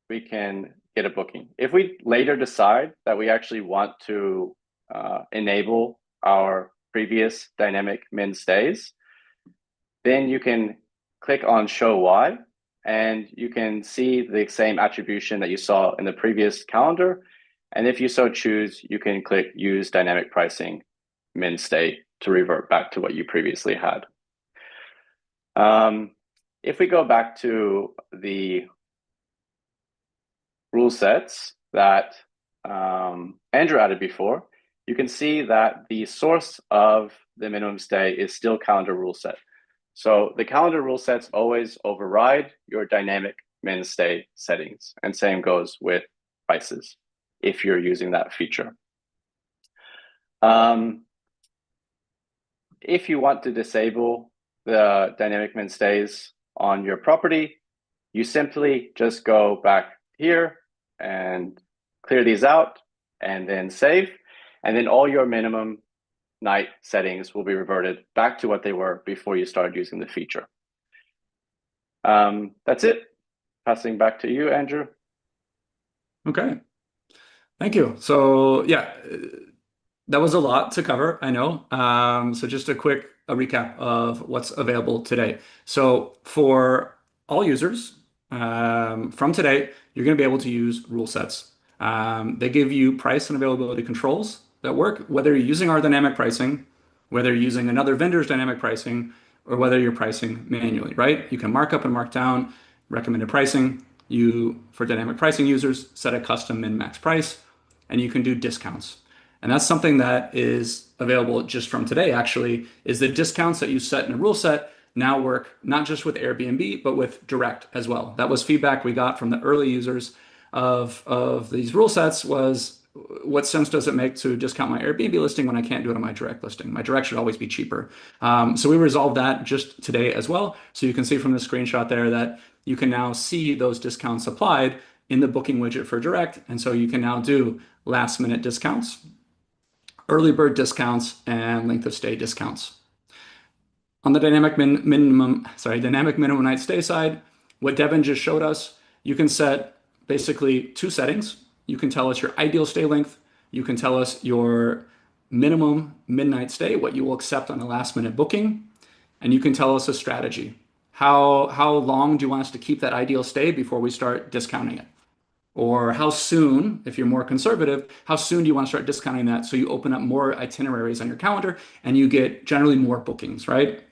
we can get a booking. If we later decide that we actually want to enable our previous dynamic min stays, then you can click on show why, and you can see the same attribution that you saw in the previous calendar. And if you so choose, you can click use dynamic pricing min stay to revert back to what you previously had. If we go back to the rule sets that Andrew added before, you can see that the source of the minimum stay is still calendar rule set. So the calendar rule sets always override your dynamic min stay settings, and same goes with prices if you're using that feature. If you want to disable the dynamic min stays on your property, you simply just go back here and clear these out and then save. And then all your minimum night settings will be reverted back to what they were before you started using the feature. That's it. Passing back to you, Andrew. Okay. Thank you. So yeah, that was a lot to cover, I know. So just a quick recap of what's available today. So for all users, from today, you're going to be able to use rule sets. They give you price and availability controls that work, whether you're using our dynamic pricing, whether you're using another vendor's dynamic pricing, or whether you're pricing manually, right? You can mark up and mark down recommended pricing. You, for dynamic pricing users, set a custom min-max price, and you can do discounts. And that's something that is available just from today, actually, is the discounts that you set in a rule set now work not just with Airbnb, but with direct as well. That was feedback we got from the early users of these rule sets was, what sense does it make to discount my Airbnb listing when I can't do it on my direct listing? My direct should always be cheaper. So we resolved that just today as well. So you can see from the screenshot there that you can now see those discounts applied in the booking widget for direct. And so you can now do last minute discounts, early bird discounts, and length of stay discounts. On the dynamic minimum night stay side, what Devin just showed us you can set basically two settings. You can tell us your ideal stay length. You can tell us your minimum midnight stay, what you will accept on a last minute booking. And you can tell us a strategy. How long do you want us to keep that ideal stay before we start discounting it? Or how soon, if you're more conservative, how soon do you want to start discounting that so you open up more itineraries on your calendar and you get generally more bookings, right?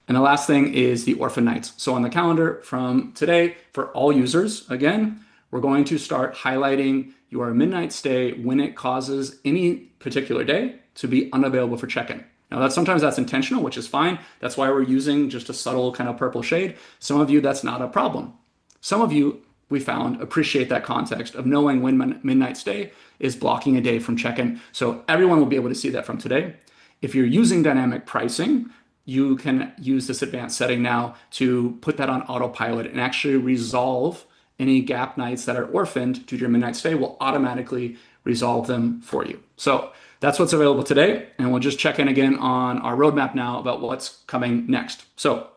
And the last thing is the orphan nights. So on the calendar from today, for all users, again, we're going to start highlighting your midnight stay when it causes any particular day to be unavailable for check-in. Now, sometimes that's intentional, which is fine. That's why we're using just a subtle kind of purple shade. Some of you, that's not a problem. Some of you, we found, appreciate that context of knowing when midnight stay is blocking a day from check-in. So everyone will be able to see that from today. If you're using dynamic pricing, you can use this advanced setting now to put that on autopilot and actually resolve any gap nights that are orphaned due to your midnight stay. Will automatically resolve them for you. So that's what's available today. And we'll just check in again on our roadmap now about what's coming next. So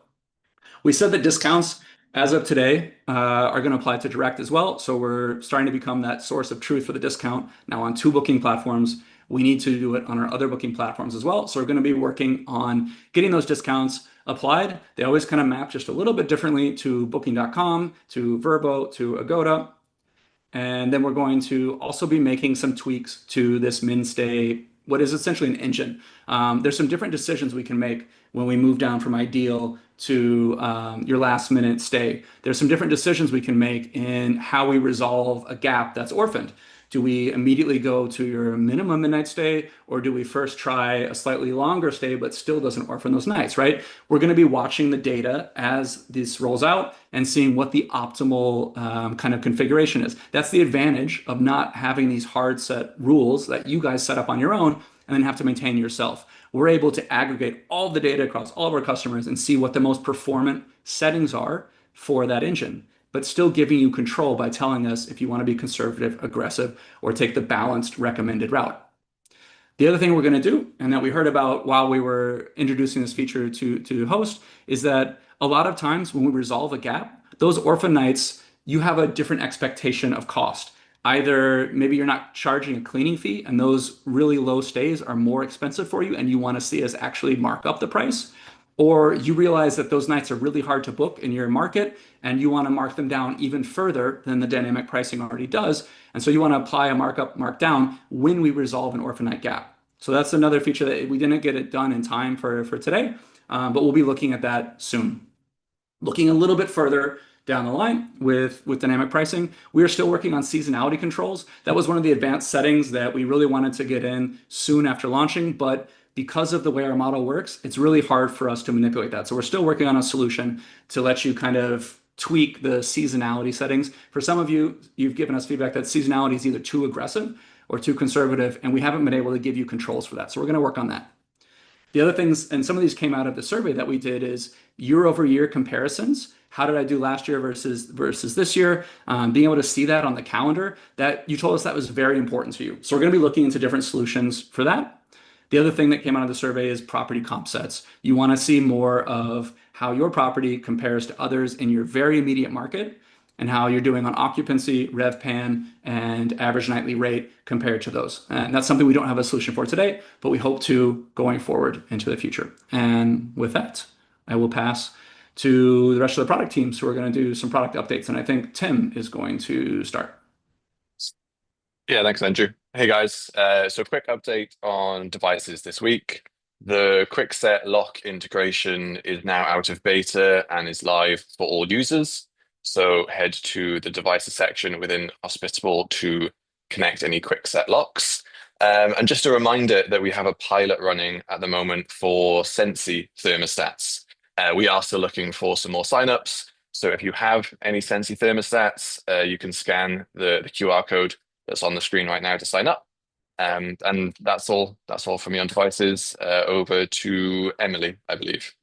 we said that discounts as of today are going to apply to direct as well. So we're starting to become that source of truth for the discount now on 2 booking platforms. We need to do it on our other booking platforms as well. So we're going to be working on getting those discounts applied. They always kind of map just a little bit differently to booking.com, to Vrbo, to Agoda. And then we're going to also be making some tweaks to this min stay, what is essentially an engine. There's some different decisions we can make when we move down from ideal to your last minute stay. There's some different decisions we can make in how we resolve a gap that's orphaned. Do we immediately go to your minimum midnight stay, or do we first try a slightly longer stay but still doesn't orphan those nights, right? We're going to be watching the data as this rolls out and seeing what the optimal kind of configuration is. That's the advantage of not having these hard set rules that you guys set up on your own and then have to maintain yourself. We're able to aggregate all the data across all of our customers and see what the most performant settings are for that engine, but still giving you control by telling us if you want to be conservative, aggressive, or take the balanced recommended route. The other thing we're going to do, and that we heard about while we were introducing this feature to host, is that a lot of times when we resolve a gap, those orphan nights, you have a different expectation of cost. Either maybe you're not charging a cleaning fee and those really low stays are more expensive for you and you want to see us actually mark up the price, or you realize that those nights are really hard to book in your market and you want to mark them down even further than the dynamic pricing already does. And so you want to apply a markup, markdown when we resolve an orphan night gap. So that's another feature that we didn't get it done in time for today, but we'll be looking at that soon. Looking a little bit further down the line with dynamic pricing, we are still working on seasonality controls. That was one of the advanced settings that we really wanted to get in soon after launching, but because of the way our model works, it's really hard for us to manipulate that. So we're still working on a solution to let you kind of tweak the seasonality settings. For some of you, you've given us feedback that seasonality is either too aggressive or too conservative, and we haven't been able to give you controls for that. So we're going to work on that. The other things, and some of these came out of the survey that we did, is year-over-year comparisons. How did I do last year versus this year? Being able to see that on the calendar, that you told us that was very important to you. So we're going to be looking into different solutions for that. The other thing that came out of the survey is property comp sets. You want to see more of how your property compares to others in your very immediate market and how you're doing on occupancy, RevPAN, and average nightly rate compared to those. And that's something we don't have a solution for today, but we hope to going forward into the future. And with that, I will pass to the rest of the product teams who are going to do some product updates. And I think Tim is going to start. Yeah, thanks, Andrew. Hey guys, so quick update on devices this week. The quick set lock integration is now out of beta and is live for all users. So head to the devices section within Hospitable to connect any quick set locks. And just a reminder that we have a pilot running at the moment for Sensi thermostats. We are still looking for some more signups. So if you have any Sensi thermostats, you can scan the QR code that's on the screen right now to sign up. And that's all from me on devices. Over to Emily, I believe.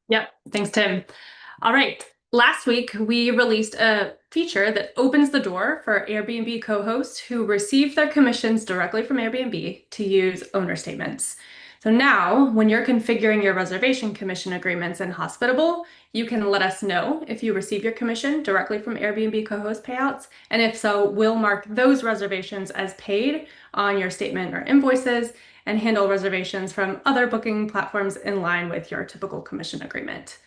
Yep, thanks, Tim. All right. Last week, we released a feature that opens the door for Airbnb co-hosts who receive their commissions directly from Airbnb to use owner statements. So now, when you're configuring your reservation commission agreements in Hospitable, you can let us know if you receive your commission directly from Airbnb co-host payouts, and if so, we'll mark those reservations as paid on your statement or invoices and handle reservations from other booking platforms in line with your typical commission agreement.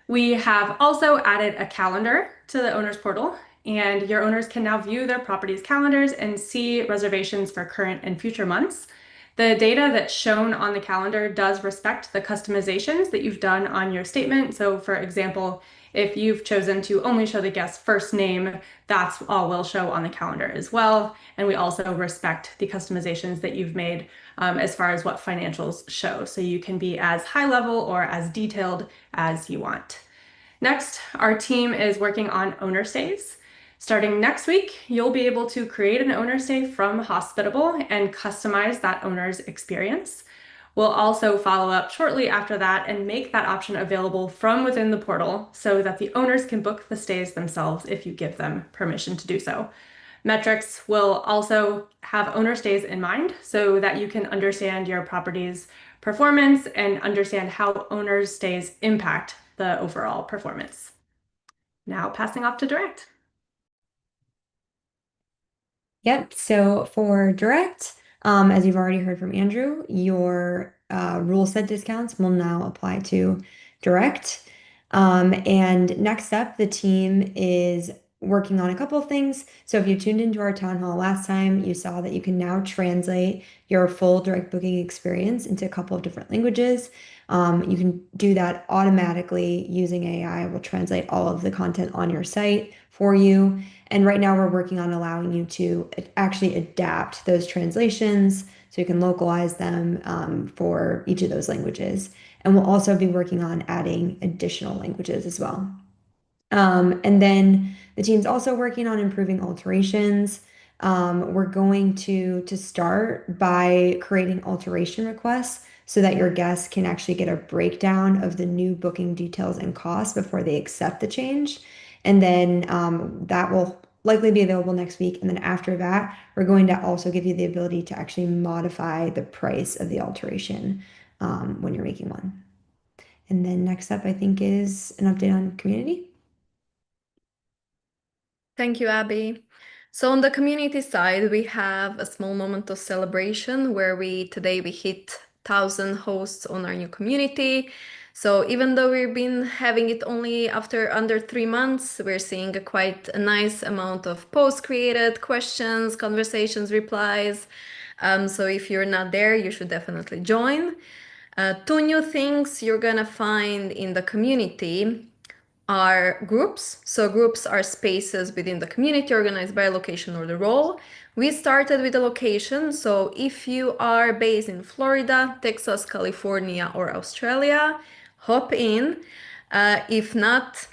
We have also added a calendar to the owner's portal, and your owners can now view their property's calendars and see reservations for current and future months. The data that's shown on the calendar does respect the customizations that you've done on your statement. So for example, if you've chosen to only show the guest's first name, that's all we'll show on the calendar as well. And we also respect the customizations that you've made as far as what financials show. So you can be as high level or as detailed as you want. Next, our team is working on owner stays. Starting next week, you'll be able to create an owner stay from Hospitable and customize that owner's experience. We'll also follow up shortly after that and make that option available from within the portal so that the owners can book the stays themselves if you give them permission to do so. Metrics will also have owner stays in mind so that you can understand your property's performance and understand how owners' stays impact the overall performance. Now passing off to Direct. Yep. So for direct, as you've already heard from Andrew, your rule set discounts will now apply to direct. And next up, the team is working on a couple of things. So if you tuned into our town hall last time, you saw that you can now translate your full direct booking experience into a couple of different languages. You can do that automatically using AI. It will translate all of the content on your site for you. And right now we're working on allowing you to actually adapt those translations so you can localize them for each of those languages. And we'll also be working on adding additional languages as well. And then the team's also working on improving alterations. We're going to start by creating alteration requests so that your guests can actually get a breakdown of the new booking details and costs before they accept the change. And then that will likely be available next week. And then after that, we're going to also give you the ability to actually modify the price of the alteration when you're making one. And then next up, I think, is an update on community. Thank you, Abby. So on the community side, we have a small moment of celebration where today we hit 1,000 hosts on our new community. So even though we've been having it only after under 3 months, we're seeing quite a nice amount of posts created, questions, conversations, replies. So if you're not there, you should definitely join. 2 new things you're gonna find in the community are groups. So groups are spaces within the community organized by location or the role. We started with a location. So if you are based in Florida, Texas, California, or Australia, hop in. If not,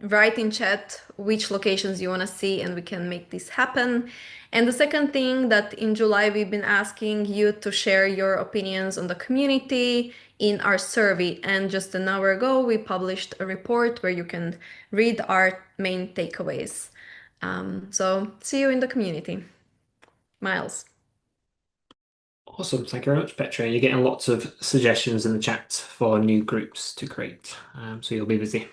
write in chat which locations you want to see and we can make this happen. And the second thing that in July we've been asking you to share your opinions on the community in our survey. And just an hour ago, we published a report where you can read our main takeaways. So see you in the community. Miles. Awesome. Thank you very much, Petra. You're getting lots of suggestions in the chat for new groups to create. So you'll be busy.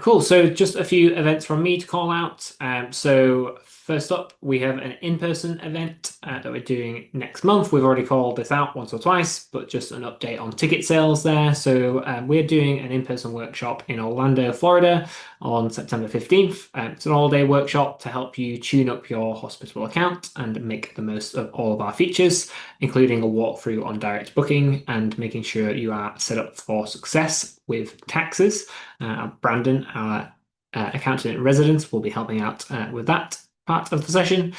Cool. So just a few events from me to call out. So first up, we have an in-person event that we're doing next month. We've already called this out once or twice, but just an update on ticket sales there. So we're doing an in-person workshop in Orlando, Florida on September 15th. It's an all-day workshop to help you tune up your Hospitable account and make the most of all of our features, including a walkthrough on direct booking and making sure you are set up for success with taxes. Brandon, our accountant in residence, will be helping out with that part of the session.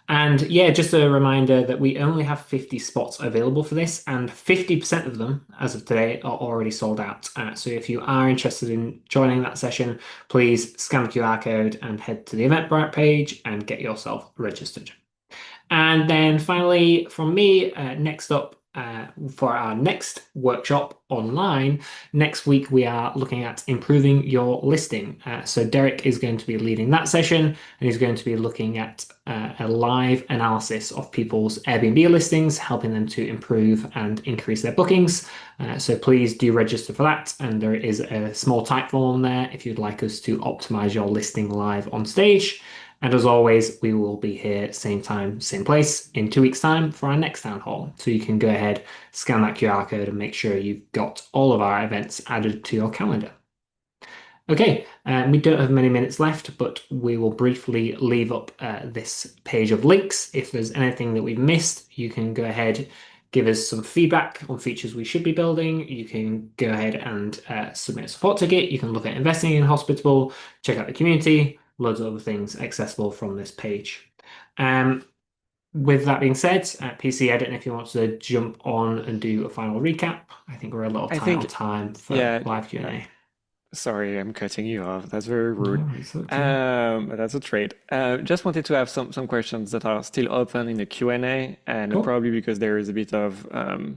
And yeah, just a reminder that we only have 50 spots available for this, and 50% of them, as of today, are already sold out. So if you are interested in joining that session, please scan the QR code and head to the Eventbrite page and get yourself registered. And then finally, from me, next up, for our next workshop online. Next week, we are looking at improving your listing. So Derek is going to be leading that session, and he's going to be looking at a live analysis of people's Airbnb listings, helping them to improve and increase their bookings. So please do register for that. And there is a small type form there if you'd like us to optimize your listing live on stage. And as always, we will be here same time, same place in 2 weeks' time for our next town hall. So you can go ahead, scan that QR code and make sure you've got all of our events added to your calendar. Okay, we don't have many minutes left, but we will briefly leave up this page of links. If there's anything that we've missed, you can go ahead, give us some feedback on features we should be building. You can go ahead and submit a support ticket. You can look at investing in Hospitable, check out the community, loads of other things accessible from this page. With that being said, PC, I don't know if you want to jump on and do a final recap. I think we're a little tight on time for live Q&A. Sorry, I'm cutting you off. That's very rude. No, it's okay. But that's a trade. Just wanted to have some questions that are still open in the Q&A, and Cool. probably because there is a bit of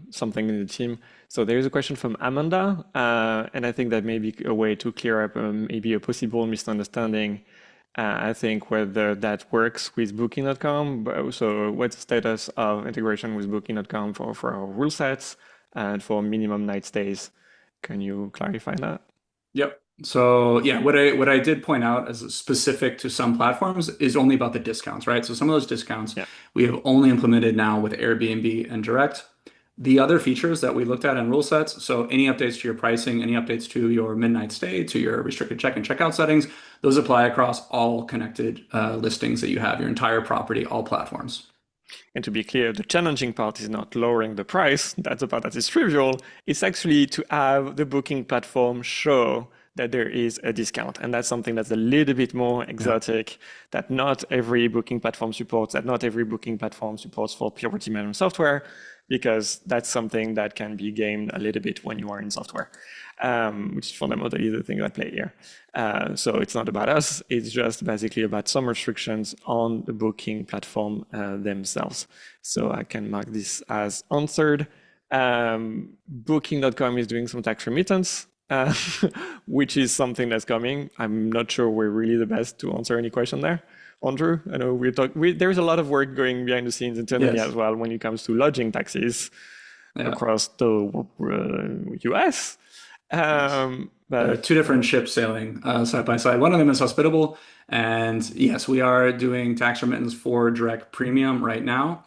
something in the team. So there is a question from Amanda, and I think that may be a way to clear up maybe a possible misunderstanding. I think whether that works with Booking.com. So what's the status of integration with Booking.com for our rule sets and for minimum night stays? Can you clarify that? Yep. So yeah, what I did point out as specific to some platforms is only about the discounts, right? So some of those discounts we have only implemented now with Airbnb and Direct. The other features that we looked at in rule sets, so any updates to your pricing, any updates to your midnight stay, to your restricted check and checkout settings, those apply across all connected listings that you have, your entire property, all platforms. And to be clear, the challenging part is not lowering the price. That's the part that is trivial. It's actually to have the booking platform show that there is a discount. And that's something that's a little bit more exotic, that not every booking platform supports, for property management software, because that's something that can be gamed a little bit when you are in software, which is fundamentally the thing at play here. So it's not about us, it's just basically about some restrictions on the booking platform themselves. So I can mark this as answered. Booking.com is doing some tax remittance, which is something that's coming. I'm not sure we're really the best to answer any question there. Andrew, I know there's a lot of work going behind the scenes internally as well when it comes to lodging taxes across the US. But there are two different ships sailing side by side. One of them is Hospitable, and yes, we are doing tax remittance for Direct Premium right now.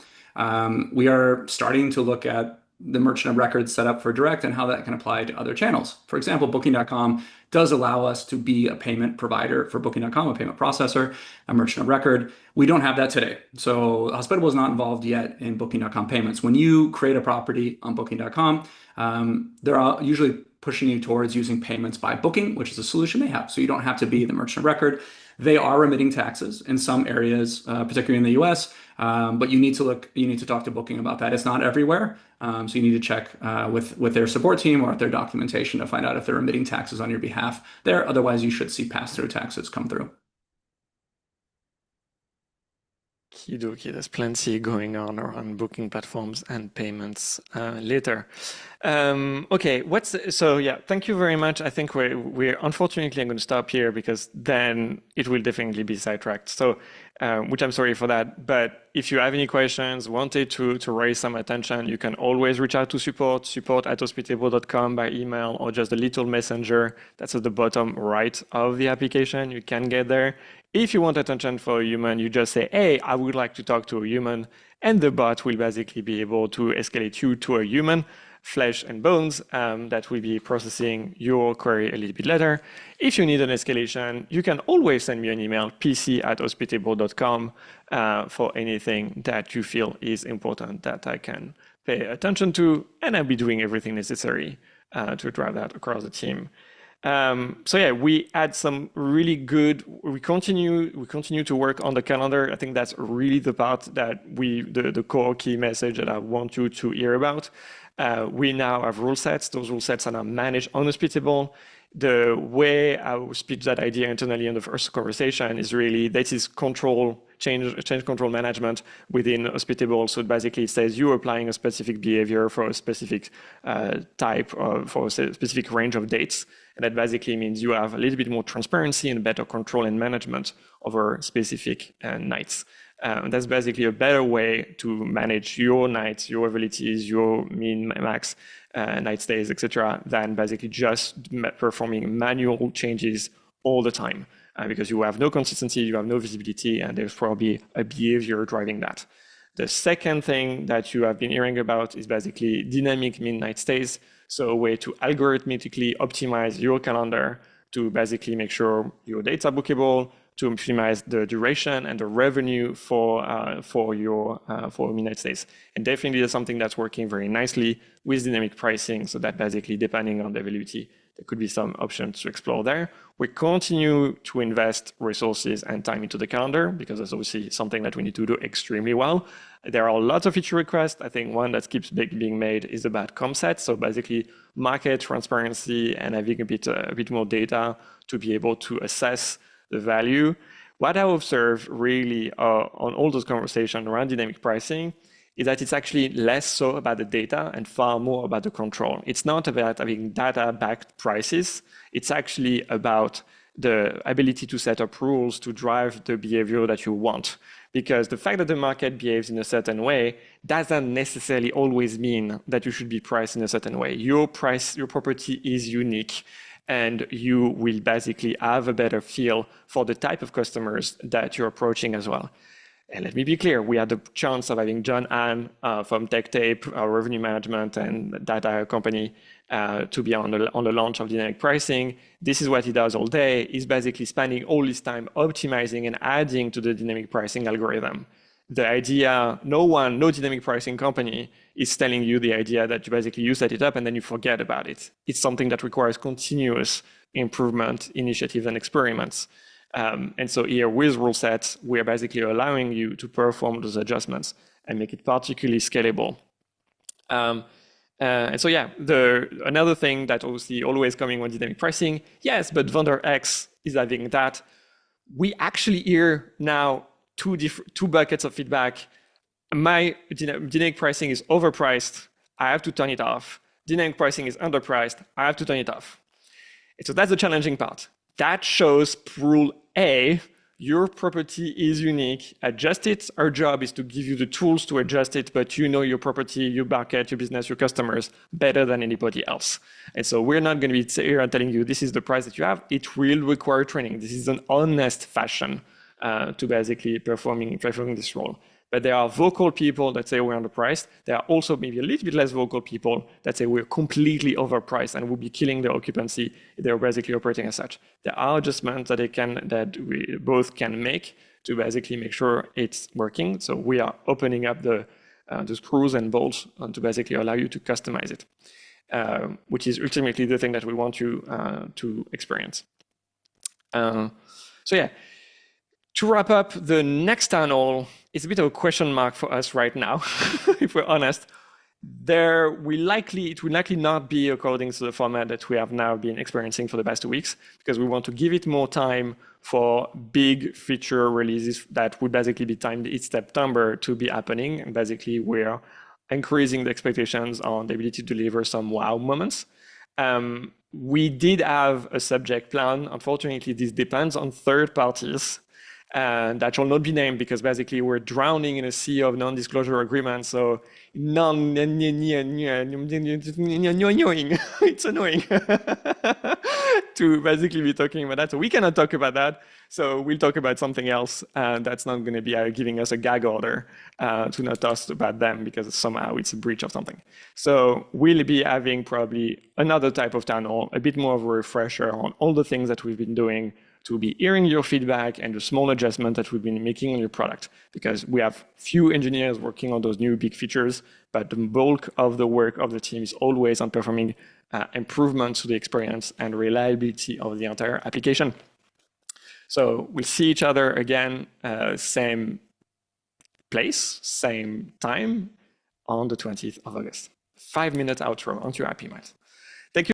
We are starting to look at the merchant of record set up for Direct and how that can apply to other channels. For example, Booking.com does allow us to be a payment provider for Booking.com, a payment processor, a merchant of record. We don't have that today. So Hospitable is not involved yet in Booking.com payments. When you create a property on Booking.com, they're usually pushing you towards using payments by Booking, which is a solution they have. So you don't have to be the merchant of record. They are remitting taxes in some areas, particularly in the US, but you need to talk to Booking about that. It's not everywhere. So you need to check with their support team or their documentation to find out if they're remitting taxes on your behalf there. Otherwise, you should see pass-through taxes come through. Kidoki, there's plenty going on around booking platforms and payments later. Okay, thank you very much. I think we're unfortunately I'm going to stop here because then it will definitely be sidetracked. So, which I'm sorry for that. But if you have any questions, wanted to raise some attention, you can always reach out to support@hospitable.com by email or just a little messenger that's at the bottom right of the application. You can get there. If you want attention for a human, you just say, hey, I would like to talk to a human, and the bot will basically be able to escalate you to a human, flesh and bones, that will be processing your query a little bit later. If you need an escalation, you can always send me an email, pc@hospitable.com, for anything that you feel is important that I can pay attention to, and I'll be doing everything necessary to drive that across the team. So yeah, we had some really good. We continue to work on the calendar. I think that's really the part that the core key message that I want you to hear about. We now have rule sets. Those rule sets are now managed on Hospitable. The way I would pitch that idea internally in the first conversation is really that is change control management within Hospitable. So basically it says you're applying a specific behavior for a specific type of, for a specific range of dates. And that basically means you have a little bit more transparency and better control and management over specific nights. That's basically a better way to manage your nights, your abilities, your min, max, night stays, etc., than basically just performing manual changes all the time, because you have no consistency, you have no visibility, and there's probably a behavior driving that. The second thing that you have been hearing about is basically dynamic midnight stays. So a way to algorithmically optimize your calendar to basically make sure your dates are bookable, to optimize the duration and the revenue for midnight stays. And definitely that's something that's working very nicely with dynamic pricing, so that basically depending on the availability, there could be some options to explore there. We continue to invest resources and time into the calendar because that's obviously something that we need to do extremely well. There are lots of feature requests. I think one that keeps being made is about comsets. So basically market transparency and having a bit more data to be able to assess the value. What I observe really on all those conversations around dynamic pricing is that it's actually less so about the data and far more about the control. It's not about having data-backed prices. It's actually about the ability to set up rules to drive the behavior that you want. Because the fact that the market behaves in a certain way doesn't necessarily always mean that you should be priced in a certain way. Your property is unique, and you will basically have a better feel for the type of customers that you're approaching as well. And let me be clear, we had the chance of having John Ann from TechTape, our revenue management and data company, to be on the launch of dynamic pricing. This is what he does all day. He's basically spending all his time optimizing and adding to the dynamic pricing algorithm. The idea, no dynamic pricing company is telling you the idea that you basically you set it up and then you forget about it. It's something that requires continuous improvement initiatives and experiments. And so here with rule sets, we're basically allowing you to perform those adjustments and make it particularly scalable. And so yeah, another thing that obviously always coming with dynamic pricing, yes, but vendor X is having that. We actually hear now two buckets of feedback. My dynamic pricing is overpriced, I have to turn it off. Dynamic pricing is underpriced, I have to turn it off. And so that's the challenging part. That shows rule A, your property is unique, adjust it. Our job is to give you the tools to adjust it, but you know your property, your market, your business, your customers better than anybody else. And so we're not going to be here and telling you this is the price that you have. It will require training. This is an honest fashion to basically performing this role. But there are vocal people that say we're underpriced. There are also maybe a little bit less vocal people that say we're completely overpriced and will be killing the occupancy if they're basically operating as such. There are adjustments that we both can make to basically make sure it's working. So we are opening up the screws and bolts to basically allow you to customize it, which is ultimately the thing that we want you to experience. So yeah. To wrap up, the next town hall is a bit of a question mark for us right now, if we're honest. It will likely not be according to the format that we have now been experiencing for the past 2 weeks, because we want to give it more time for big feature releases that would basically be timed each September to be happening. And basically, we're increasing the expectations on the ability to deliver some wow moments. We did have a subject plan. Unfortunately, this depends on third parties. And that shall not be named because basically we're drowning in a sea of non-disclosure agreements. So it's annoying to basically be talking about that. So we cannot talk about that. So we'll talk about something else. And that's not going to be giving us a gag order to not talk about them because somehow it's a breach of something. So we'll be having probably another type of town hall, a bit more of a refresher on all the things that we've been doing, to be hearing your feedback and the small adjustment that we've been making on your product, because we have few engineers working on those new big features, but the bulk of the work of the team is always on performing improvements to the experience and reliability of the entire application. So we'll see each other again, same place, same time on the 20th of August. 5-minute outro. Aren't you happy, Miles?